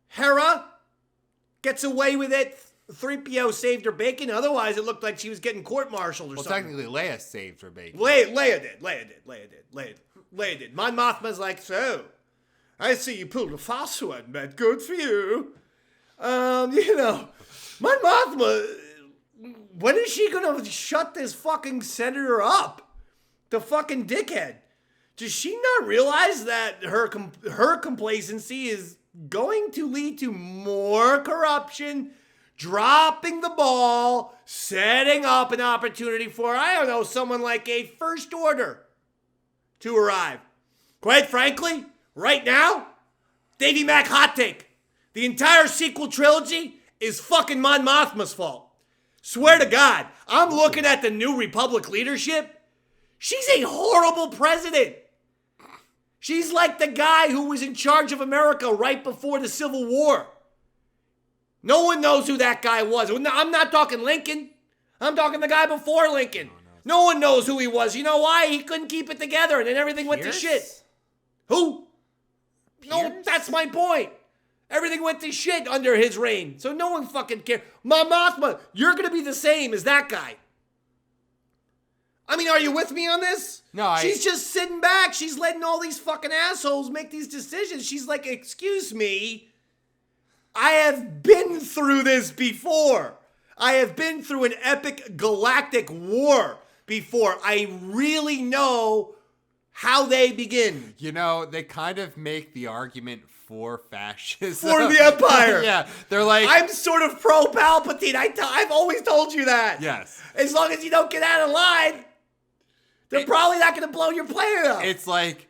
Hera gets away with it. 3PO saved her bacon. Otherwise, it looked like she was getting court-martialed or something. Well, technically, Leia saved her bacon. Leia did. Mon Mothma's like, so, I see you pulled a fast one, but good for you. Mon Mothma, when is she going to shut this fucking senator up? The fucking dickhead. Does she not realize that her complacency is going to lead to more corruption, dropping the ball, setting up an opportunity for, I don't know, someone like a First Order to arrive? Quite frankly, right now, Davey Mac hot take. The entire sequel trilogy is fucking Mon Mothma's fault. Swear to God, I'm looking at the New Republic leadership. She's a horrible president. She's like the guy who was in charge of America right before the Civil War. No one knows who that guy was. I'm not talking Lincoln. I'm talking the guy before Lincoln. No one knows who he was. You know why? He couldn't keep it together and then everything went to shit. Who? No, that's my point. Everything went to shit under his reign. So no one fucking cares. Mon Mothma, you're going to be the same as that guy. I mean, are you with me on this? No, She's just sitting back. She's letting all these fucking assholes make these decisions. She's like, excuse me. I have been through this before. I have been through an epic galactic war before. I really know how they begin. You know, they kind of make the argument for fascism. For the Empire. Yeah, they're like... I'm sort of pro-Palpatine. I've always told you that. Yes. As long as you don't get out of line, they're probably not going to blow your planet up. It's like,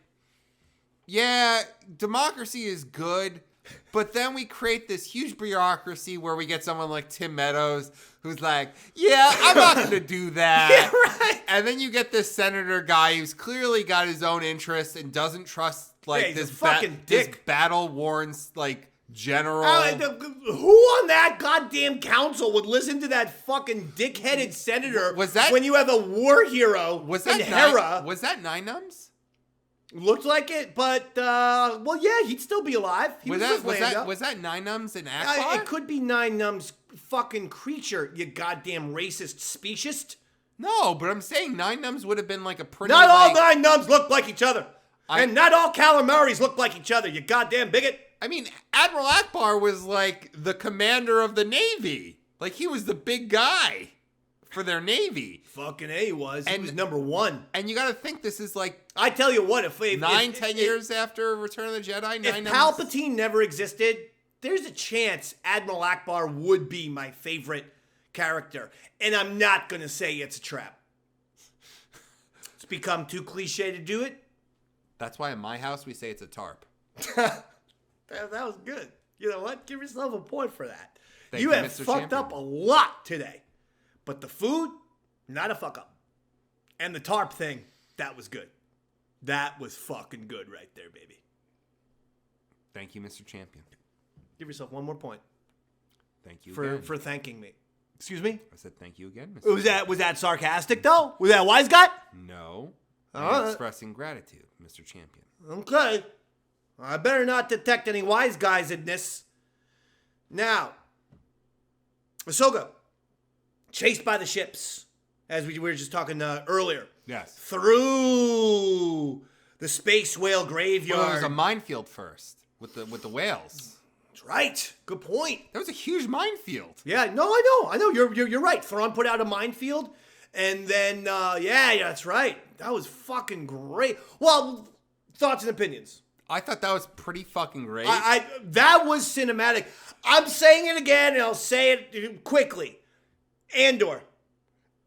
yeah, democracy is good, but then we create this huge bureaucracy where we get someone like Tim Meadows who's like, yeah, I'm not going to do that. Yeah, right. And then you get this senator guy who's clearly got his own interests and doesn't trust like this battle-worn like general. Who on that goddamn council would listen to that fucking dick-headed senator when you have a war hero in Hera? Was that Nine Nums? Looked like it, but, well, yeah, he'd still be alive. Was that Nine Nums in Akbar? It could be Nine Nums fucking creature, you goddamn racist speciesist. No, but I'm saying Nine Nums would have been like a pretty... Not all Nine Nums look like each other. And not all calamaris look like each other, you goddamn bigot. I mean, Admiral Akbar was like the commander of the Navy. Like, he was the big guy for their Navy. Fucking A, he was. He was number one. And you gotta think this is like... I tell you what, if 10 years after Return of the Jedi, if Palpatine never existed, there's a chance Admiral Akbar would be my favorite character. And I'm not gonna say it's a trap. It's become too cliche to do it. That's why in my house we say it's a tarp. That was good. You know what? Give yourself a point for that. Thank you you, have Mr. fucked Champion. up a lot today. But the food, not a fuck up. And the tarp thing, that was good. That was fucking good right there, baby. Thank you, Mr. Champion. Give yourself one more point. Thank you for thanking me. Excuse me? I said thank you again, Mr. Was that sarcastic though? Was that a wise guy? No. I'm expressing gratitude, Mr. Champion. Okay. I better not detect any wise guys in this. Now, Ahsoka, chased by the ships, as we were just talking earlier. Yes. Through the space whale graveyard. Well, there was a minefield first with the whales. That's right. Good point. That was a huge minefield. Yeah, no, I know. You're right. Thrawn put out a minefield, and then yeah, that's right. That was fucking great. Well, thoughts and opinions. I thought that was pretty fucking great. That was cinematic. I'm saying it again, and I'll say it quickly. Andor.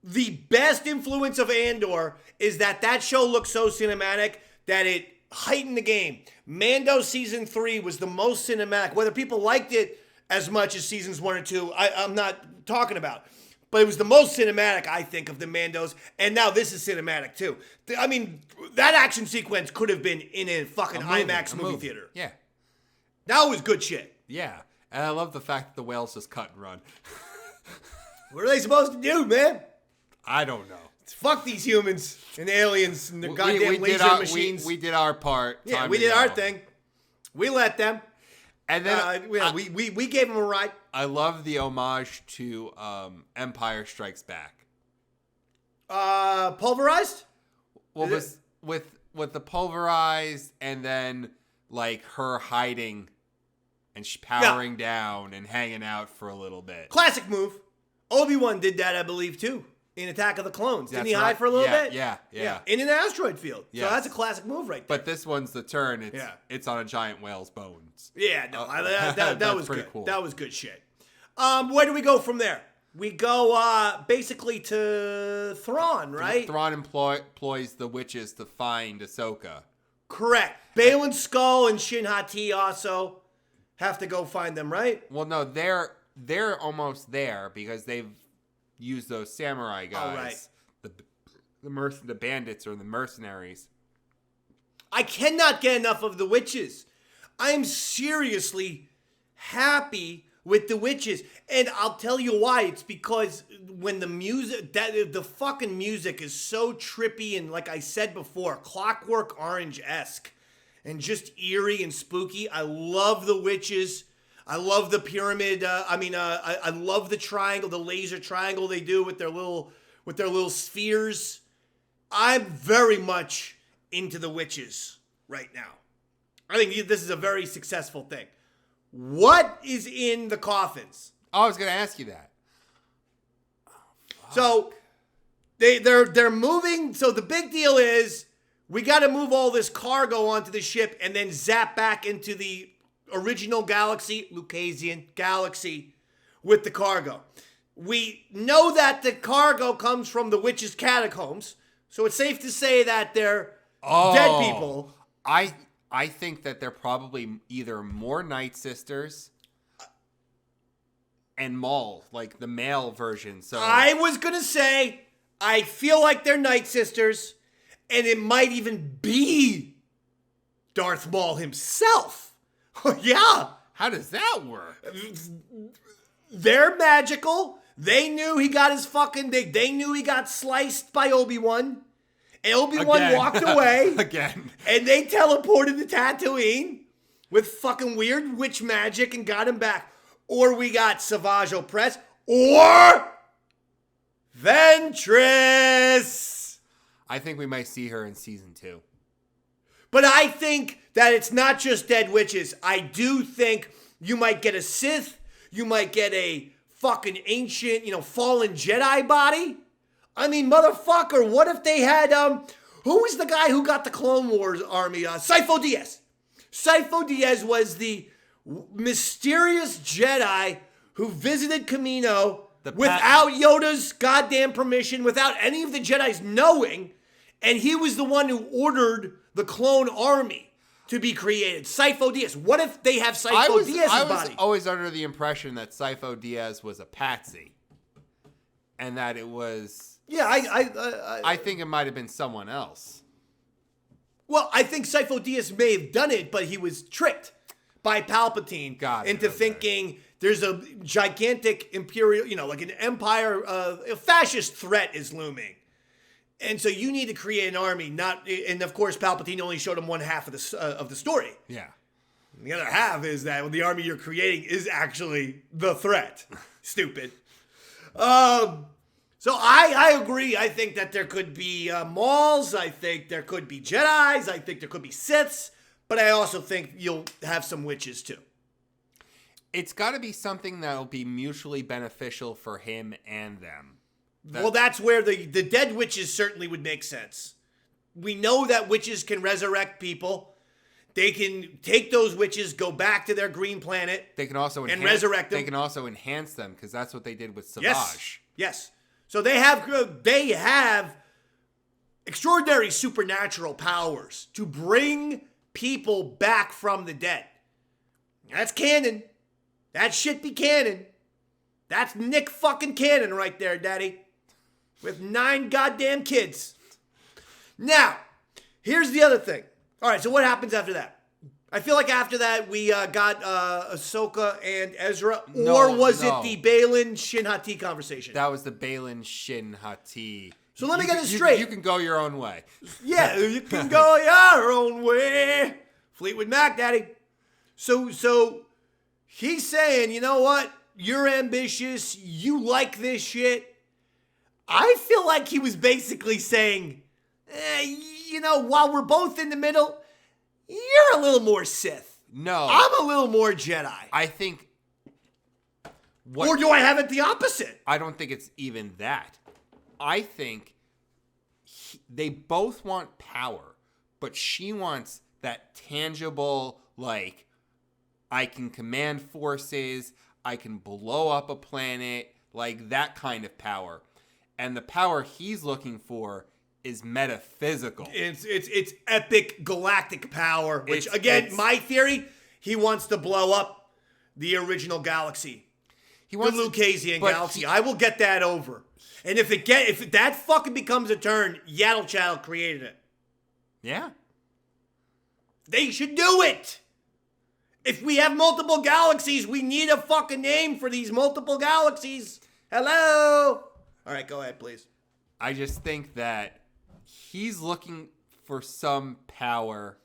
The best influence of Andor is that show looks so cinematic that it heightened the game. Mando season 3 was the most cinematic. Whether people liked it as much as seasons 1 or 2, I'm not talking about. But it was the most cinematic, I think, of the Mandos. And now this is cinematic, too. I mean, that action sequence could have been in a fucking IMAX movie theater. Yeah. That was good shit. Yeah. And I love the fact that the whales just cut and run. What are they supposed to do, man? I don't know. Fuck these humans and aliens and their goddamn laser machines. We did our part. Yeah, we did our thing. We let them. And then we gave them a ride. I love the homage to Empire Strikes Back. Pulverized? Well, with the pulverized and then like her hiding and powering down and hanging out for a little bit. Classic move. Obi-Wan did that, I believe, too. In Attack of the Clones. Didn't he hide for a little bit? Yeah. In an asteroid field. Yes. So that's a classic move right there. But this one's the turn. It's on a giant whale's bones. Yeah, no, that was pretty good. Cool. That was good shit. Where do we go from there? We go basically to Thrawn, right? Thrawn employs the witches to find Ahsoka. Correct. Baylan Skull and Shin Hati also have to go find them, right? Well, no, they're almost there because they've used those samurai guys. Oh, right. The bandits or the mercenaries. I cannot get enough of the witches. I am seriously happy with the witches. And I'll tell you why. It's because when the music, the fucking music is so trippy and, like I said before, Clockwork Orange-esque and just eerie and spooky. I love the witches. I love the pyramid. I love the triangle, the laser triangle they do with their little spheres. I'm very much into the witches right now. I think this is a very successful thing. What is in the coffins? Oh, I was going to ask you that. So they're moving. So the big deal is we got to move all this cargo onto the ship and then zap back into the original galaxy, Lucasian galaxy, with the cargo. We know that the cargo comes from the witches' catacombs, so it's safe to say that they're dead people. I think that they're probably either more Night Sisters and Maul, like the male version. So I was gonna say, I feel like they're Night Sisters, and it might even be Darth Maul himself. Yeah. How does that work? They're magical. They knew he got his fucking... They knew he got sliced by Obi-Wan. And Obi-Wan walked away. Again. And they teleported to Tatooine with fucking weird witch magic and got him back. Or we got Savage Opress. Or Ventress. I think we might see her in season 2. But I think that it's not just dead witches. I do think you might get a Sith. You might get a fucking ancient, fallen Jedi body. I mean, motherfucker, what if they had, who was the guy who got the Clone Wars army? Sifo Dyas. Sifo Dyas was the mysterious Jedi who visited Kamino without Yoda's goddamn permission, without any of the Jedis knowing. And he was the one who ordered the clone army to be created. Sifo Dyas. What if they have Sifo Dyas' body? I was always under the impression that Sifo Dyas was a patsy. And that it was... Yeah, I think it might have been someone else. Well, I think Sifo Dyas may have done it, but he was tricked by Palpatine into thinking there's a gigantic imperial, like an empire, a fascist threat is looming. And so you need to create an army, and of course Palpatine only showed him one half of the story. Yeah. And the other half is that the army you're creating is actually the threat. Stupid. So I agree. I think that there could be Mauls. I think there could be Jedis. I think there could be Siths. But I also think you'll have some witches too. It's got to be something that'll be mutually beneficial for him and them. Well, that's where the dead witches certainly would make sense. We know that witches can resurrect people. They can take those witches, go back to their green planet. They can also resurrect them. They can also enhance them because that's what they did with Savage. Yes. So they have extraordinary supernatural powers to bring people back from the dead. That's canon. That shit be canon. That's Nick fucking Cannon right there, Daddy. With 9 goddamn kids. Now, here's the other thing. All right, so what happens after that? I feel like after that we got Ahsoka and Ezra, or was it the Balin Shin Hati conversation? That was the Balin Shin Hati. So let me get it straight. You can go your own way. Yeah, you can go your own way. Fleetwood Mac, Daddy. So he's saying, you know what? You're ambitious. You like this shit. I feel like he was basically saying, while we're both in the middle, you're a little more Sith. No. I'm a little more Jedi. I think... Or do I have it the opposite? I don't think it's even that. I think they both want power, but she wants that tangible, I can command forces, I can blow up a planet, that kind of power. And the power he's looking for is metaphysical. It's epic galactic power, which my theory, he wants to blow up the original galaxy. The Lucasian galaxy. I will get that over. And if that fucking becomes a turn, Yaddle Chattle created it. Yeah. They should do it. If we have multiple galaxies, we need a fucking name for these multiple galaxies. Hello? All right, go ahead, please. I just think that he's looking for some power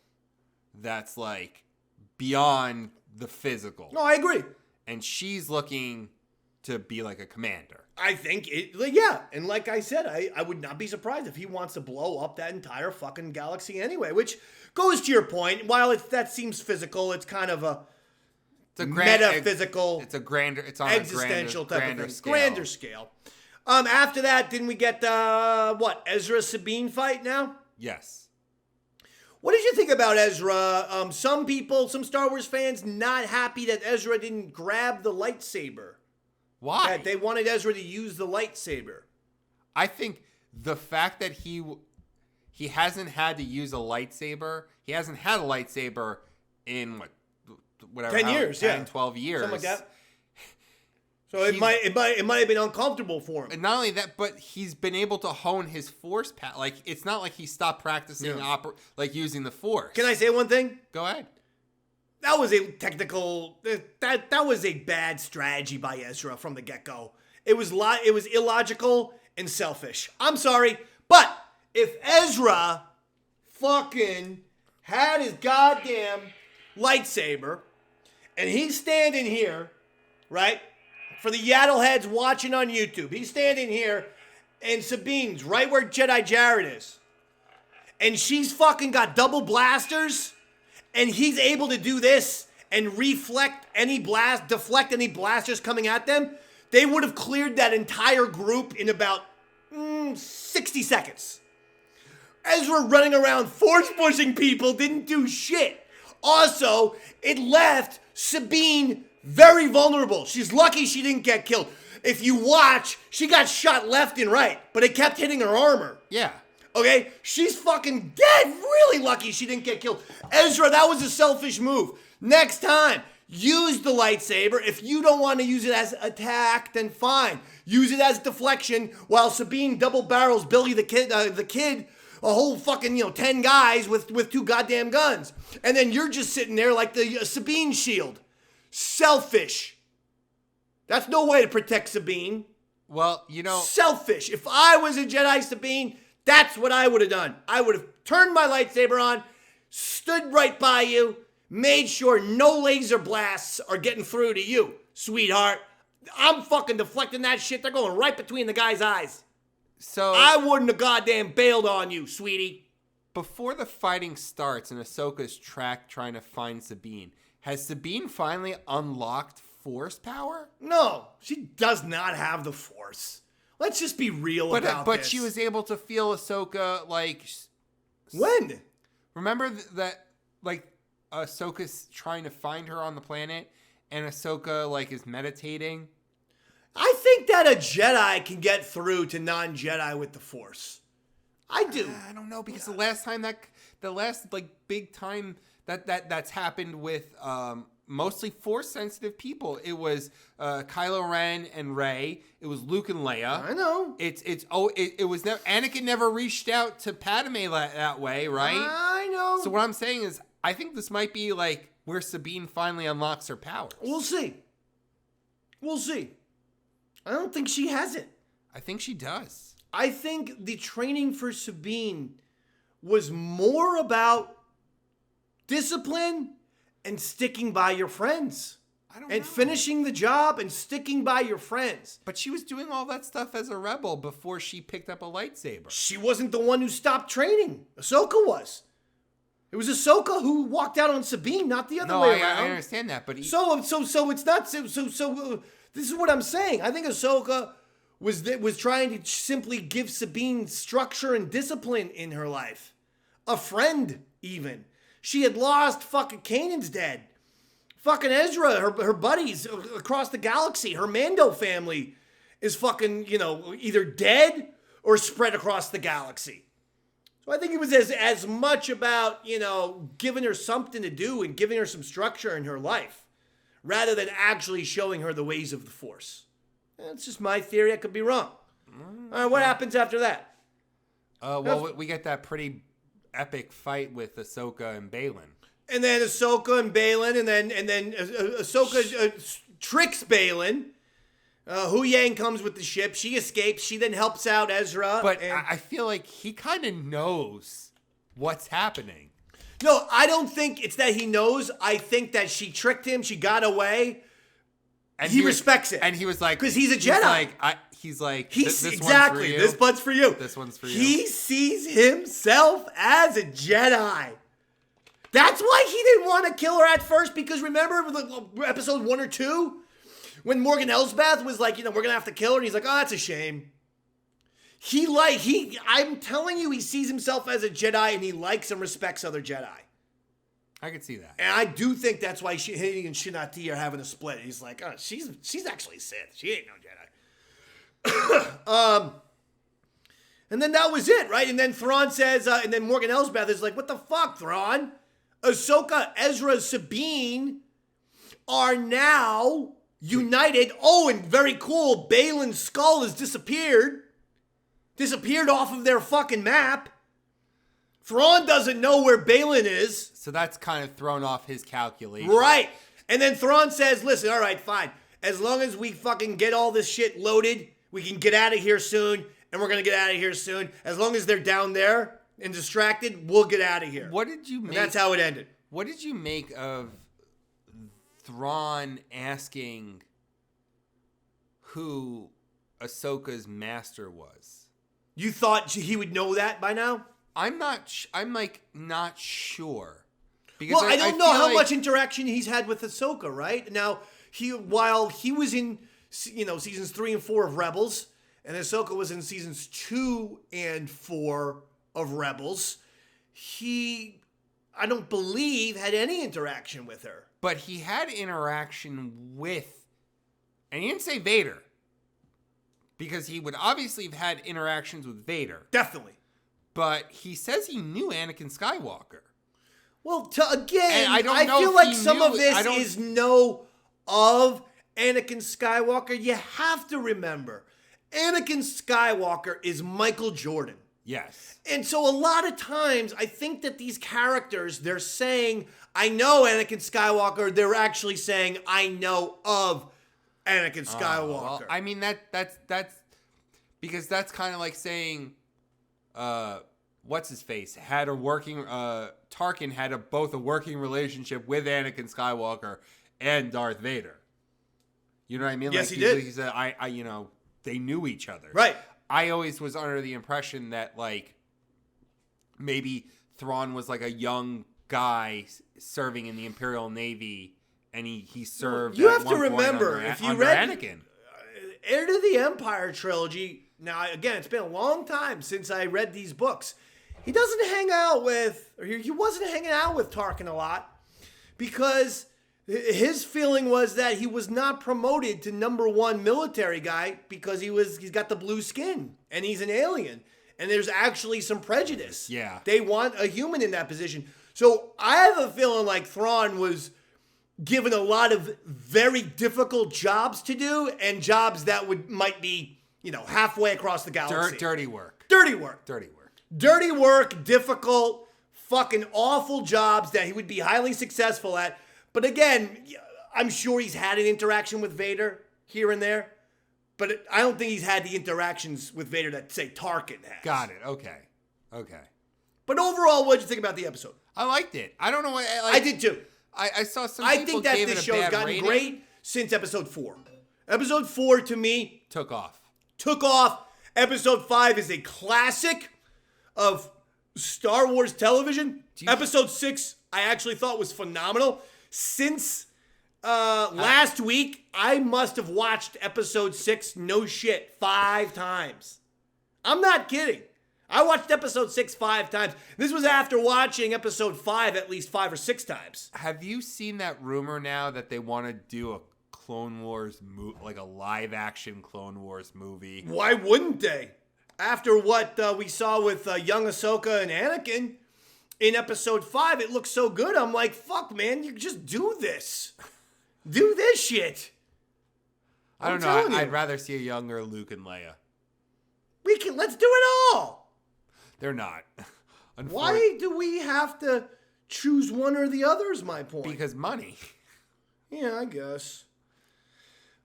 that's beyond the physical. No, I agree. And she's looking to be like a commander. I think yeah. And like I said, I would not be surprised if he wants to blow up that entire fucking galaxy anyway, which goes to your point. While that seems physical, it's kind of metaphysical. It's on existential a grander type of thing. scale. Grander scale. After that, didn't we get Ezra Sabine fight now? Yes. What did you think about Ezra? Some Star Wars fans not happy that Ezra didn't grab the lightsaber. Why? That they wanted Ezra to use the lightsaber. I think the fact that he hasn't had to use a lightsaber, he hasn't had a lightsaber in 10 years, 12 years. Something like that. So it might have been uncomfortable for him. And not only that, but he's been able to hone his force power. It's not like he stopped practicing using the force. Can I say one thing? Go ahead. That was a technical. That was a bad strategy by Ezra from the get-go. It was illogical and selfish. I'm sorry, but if Ezra fucking had his goddamn lightsaber and he's standing here, right? For the Yaddle heads watching on YouTube, he's standing here and Sabine's right where Jedi Jared is. And she's fucking got double blasters. And he's able to do this and deflect any blasters coming at them. They would have cleared that entire group in about 60 seconds. Ezra running around force pushing people didn't do shit. Also, it left Sabine very vulnerable. She's lucky she didn't get killed. If you watch, she got shot left and right, but it kept hitting her armor. Yeah. Okay? She's fucking dead. Really lucky she didn't get killed. Ezra, that was a selfish move. Next time, use the lightsaber. If you don't want to use it as attack, then fine. Use it as deflection while Sabine double barrels Billy the kid a whole fucking, 10 guys with 2 goddamn guns. And then you're just sitting there like the Sabine shield. Selfish. That's no way to protect Sabine. Well, Selfish. If I was a Jedi Sabine, that's what I would have done. I would have turned my lightsaber on, stood right by you, made sure no laser blasts are getting through to you, sweetheart. I'm fucking deflecting that shit. They're going right between the guy's eyes. So I wouldn't have goddamn bailed on you, sweetie. Before the fighting starts and Ahsoka's trying to find Sabine, has Sabine finally unlocked Force power? No, she does not have the Force. Let's just be real about this. But she was able to feel Ahsoka, like... When? Remember that, like, Ahsoka's trying to find her on the planet, and Ahsoka, like, is meditating? I think that a Jedi can get through to non-Jedi with the Force. I do. I don't know, because the last big time that's happened with mostly Force-sensitive people, it was Kylo Ren and Rey. It was Luke and Leia. I know. It was never, Anakin never reached out to Padme that way, right? I know. So what I'm saying is, I think this might be like where Sabine finally unlocks her powers. We'll see. I don't think she has it. I think she does. I think the training for Sabine was more about discipline and sticking by your friends. And finishing the job and sticking by your friends. But she was doing all that stuff as a rebel before she picked up a lightsaber. She wasn't the one who stopped training. Ahsoka was. It was Ahsoka who walked out on Sabine, not the other way around. I understand that, but so it's not this is what I'm saying. I think Ahsoka was trying to simply give Sabine structure and discipline in her life. A friend, even. She had lost fucking Kanan's dead. Fucking Ezra, her buddies across the galaxy, her Mando family is fucking, either dead or spread across the galaxy. So I think it was as much about, giving her something to do and giving her some structure in her life, rather than actually showing her the ways of the Force. That's just my theory. I could be wrong. All right, what happens after that? We get that pretty epic fight with Ahsoka and Baylan. And then Ahsoka and Baylan, and then Ahsoka tricks Baylan. Huyang comes with the ship. She escapes. She then helps out Ezra. But I feel like he kind of knows what's happening. No, I don't think it's that he knows. I think that she tricked him. She got away. And he respects it. And he was like... Because he's a Jedi. He's like, exactly. This butt's for you. This one's for you. He sees himself as a Jedi. That's why he didn't want to kill her at first, because remember episode 1 or 2? When Morgan Elsbeth was like, we're going to have to kill her, and he's like, oh, that's a shame. I'm telling you, he sees himself as a Jedi, and he likes and respects other Jedi. I could see that. And I do think that's why he and Shinati are having a split. He's like, oh, she's actually Sith. She ain't no Jedi. And then that was it, right? And then Thrawn says, and then Morgan Elsbeth is like, what the fuck, Thrawn? Ahsoka, Ezra, Sabine are now united. Oh, and very cool, Baylan's skull has disappeared off of their fucking map. Thrawn doesn't know where Baylan is. So that's kind of thrown off his calculation. Right. And then Thrawn says, listen, all right, fine. As long as we fucking get all this shit loaded, we can get out of here soon, and we're going to get out of here soon. As long as they're down there and distracted, we'll get out of here. What did you make? And that's how it ended. What did you make of Thrawn asking who Ahsoka's master was? You thought he would know that by now? I'm not sure. Because I don't know how much interaction he's had with Ahsoka, right? Now, while he was in, seasons 3 and 4 of Rebels, and Ahsoka was in seasons 2 and 4 of Rebels, I don't believe, had any interaction with her. But he had interaction with, and he didn't say Vader, because he would obviously have had interactions with Vader. Definitely. But he says he knew Anakin Skywalker. Well, I feel like some of this is of Anakin Skywalker. You have to remember, Anakin Skywalker is Michael Jordan. Yes. And so a lot of times, I think that these characters, they're saying, I know Anakin Skywalker. They're actually saying, I know of Anakin Skywalker. Well, I mean, that's because that's kind of like saying, what's his face had a working, Tarkin had both a working relationship with Anakin Skywalker and Darth Vader. You know what I mean? Yes, like, he did. He said, they knew each other. Right. I always was under the impression that, like, maybe Thrawn was like a young guy serving in the Imperial Navy, and he served. You at have to one point remember, under, if you under read Anakin. Heir to the Empire trilogy, now again, it's been a long time since I read these books. He doesn't hang out with, or he wasn't hanging out with Tarkin a lot, because his feeling was that he was not promoted to #1 military guy because he's got the blue skin and he's an alien. And there's actually some prejudice. Yeah. They want a human in that position. So I have a feeling like Thrawn was given a lot of very difficult jobs to do, and jobs that might be, halfway across the galaxy. Dirty work. Dirty work. Dirty work. Dirty work, difficult, fucking awful jobs that he would be highly successful at. But again, I'm sure he's had an interaction with Vader here and there. But I don't think he's had the interactions with Vader that, say, Tarkin has. Got it. Okay. But overall, what did you think about the episode? I liked it. I don't know what... I did too. I saw some I people think that gave this it a show has bad gotten rating. great since episode 4. Episode 4, to me, Took off. Episode 5 is a classic of Star Wars television. Episode 6, I actually thought was phenomenal. Since last week, I must have watched episode 6, no shit, 5 times. I'm not kidding. I watched episode 6 5 times. This was after watching episode 5 at least 5 or 6 times. Have you seen that rumor now that they want to do a Clone Wars like a live action Clone Wars movie? Why wouldn't they? After what we saw with young Ahsoka and Anakin in episode 5, it looks so good. I'm like, fuck, man, you just do this. Do this shit. I don't know. I'd rather see a younger Luke and Leia. Let's do it all. They're not. Why do we have to choose one or the other is my point. Because money. Yeah, I guess.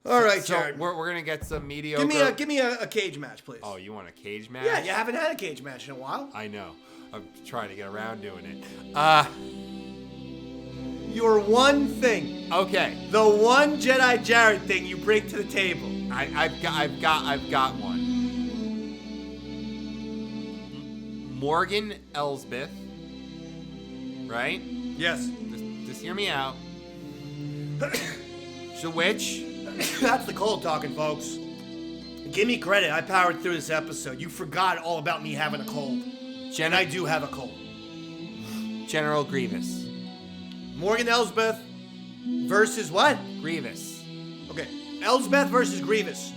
All right, Jared. We're going to get some mediocre... Give me a cage match, please. Oh, you want a cage match? Yeah, you haven't had a cage match in a while. I know. I'm trying to get around doing it. Your one thing. Okay. The one Jedi Jared thing you bring to the table. I've got one. Morgan Elsbeth, right? Yes. Just hear me out. She's a witch. That's the cold talking, folks. Give me credit. I powered through this episode. You forgot all about me having a cold. And I do have a cold. General Grievous. Morgan Elsbeth versus what? Grievous. Okay. Elsbeth versus Grievous.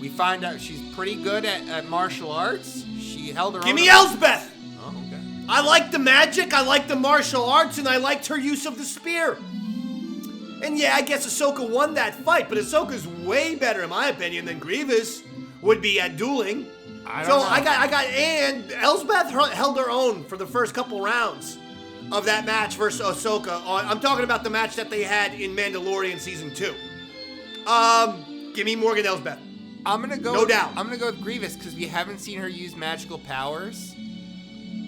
We find out she's pretty good at martial arts. She held her own. Give me Elsbeth! Oh, okay. I like the magic, I like the martial arts, and I liked her use of the spear. And yeah, I guess Ahsoka won that fight, but Ahsoka's way better, in my opinion, than Grievous would be at dueling. I got, and Elsbeth held her own for the first couple rounds of that match versus Ahsoka. I'm talking about the match that they had in Mandalorian Season 2. Give me Morgan Elsbeth. I'm gonna go. No doubt. I'm gonna go with Grievous because we haven't seen her use magical powers.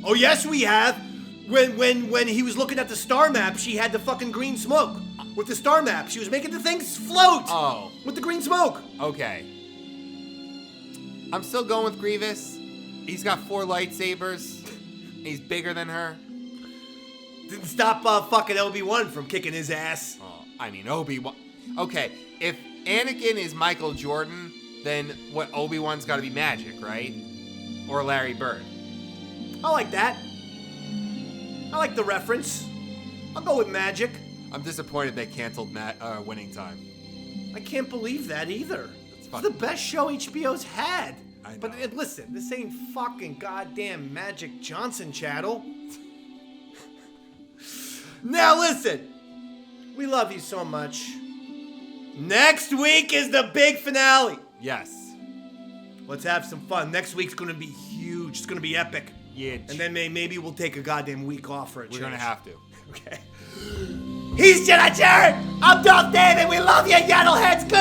Oh yes, we have. When he was looking at the star map, she had the fucking green smoke with the star map. She was making the things float. Oh. With the green smoke. Okay. I'm still going with Grievous. He's got 4 lightsabers. He's bigger than her. Didn't stop fucking Obi-Wan from kicking his ass. Oh, I mean Obi-Wan. Okay, if Anakin is Michael Jordan, then what Obi-Wan's got to be magic, right? Or Larry Bird. I like that. I like the reference. I'll go with magic. I'm disappointed they canceled Winning Time. I can't believe that either. It's fun. the best show HBO's had. I know. But listen, this ain't fucking goddamn Magic Johnson Chattle. Now listen, we love you so much. Next week is the big finale. Yes. Let's have some fun. Next week's gonna be huge. It's gonna be epic. Yeah. And then maybe we'll take a goddamn week off for a change. We're gonna have to. Okay. He's Jedi Jared. I'm Darth David. We love you, Yaddle heads. Good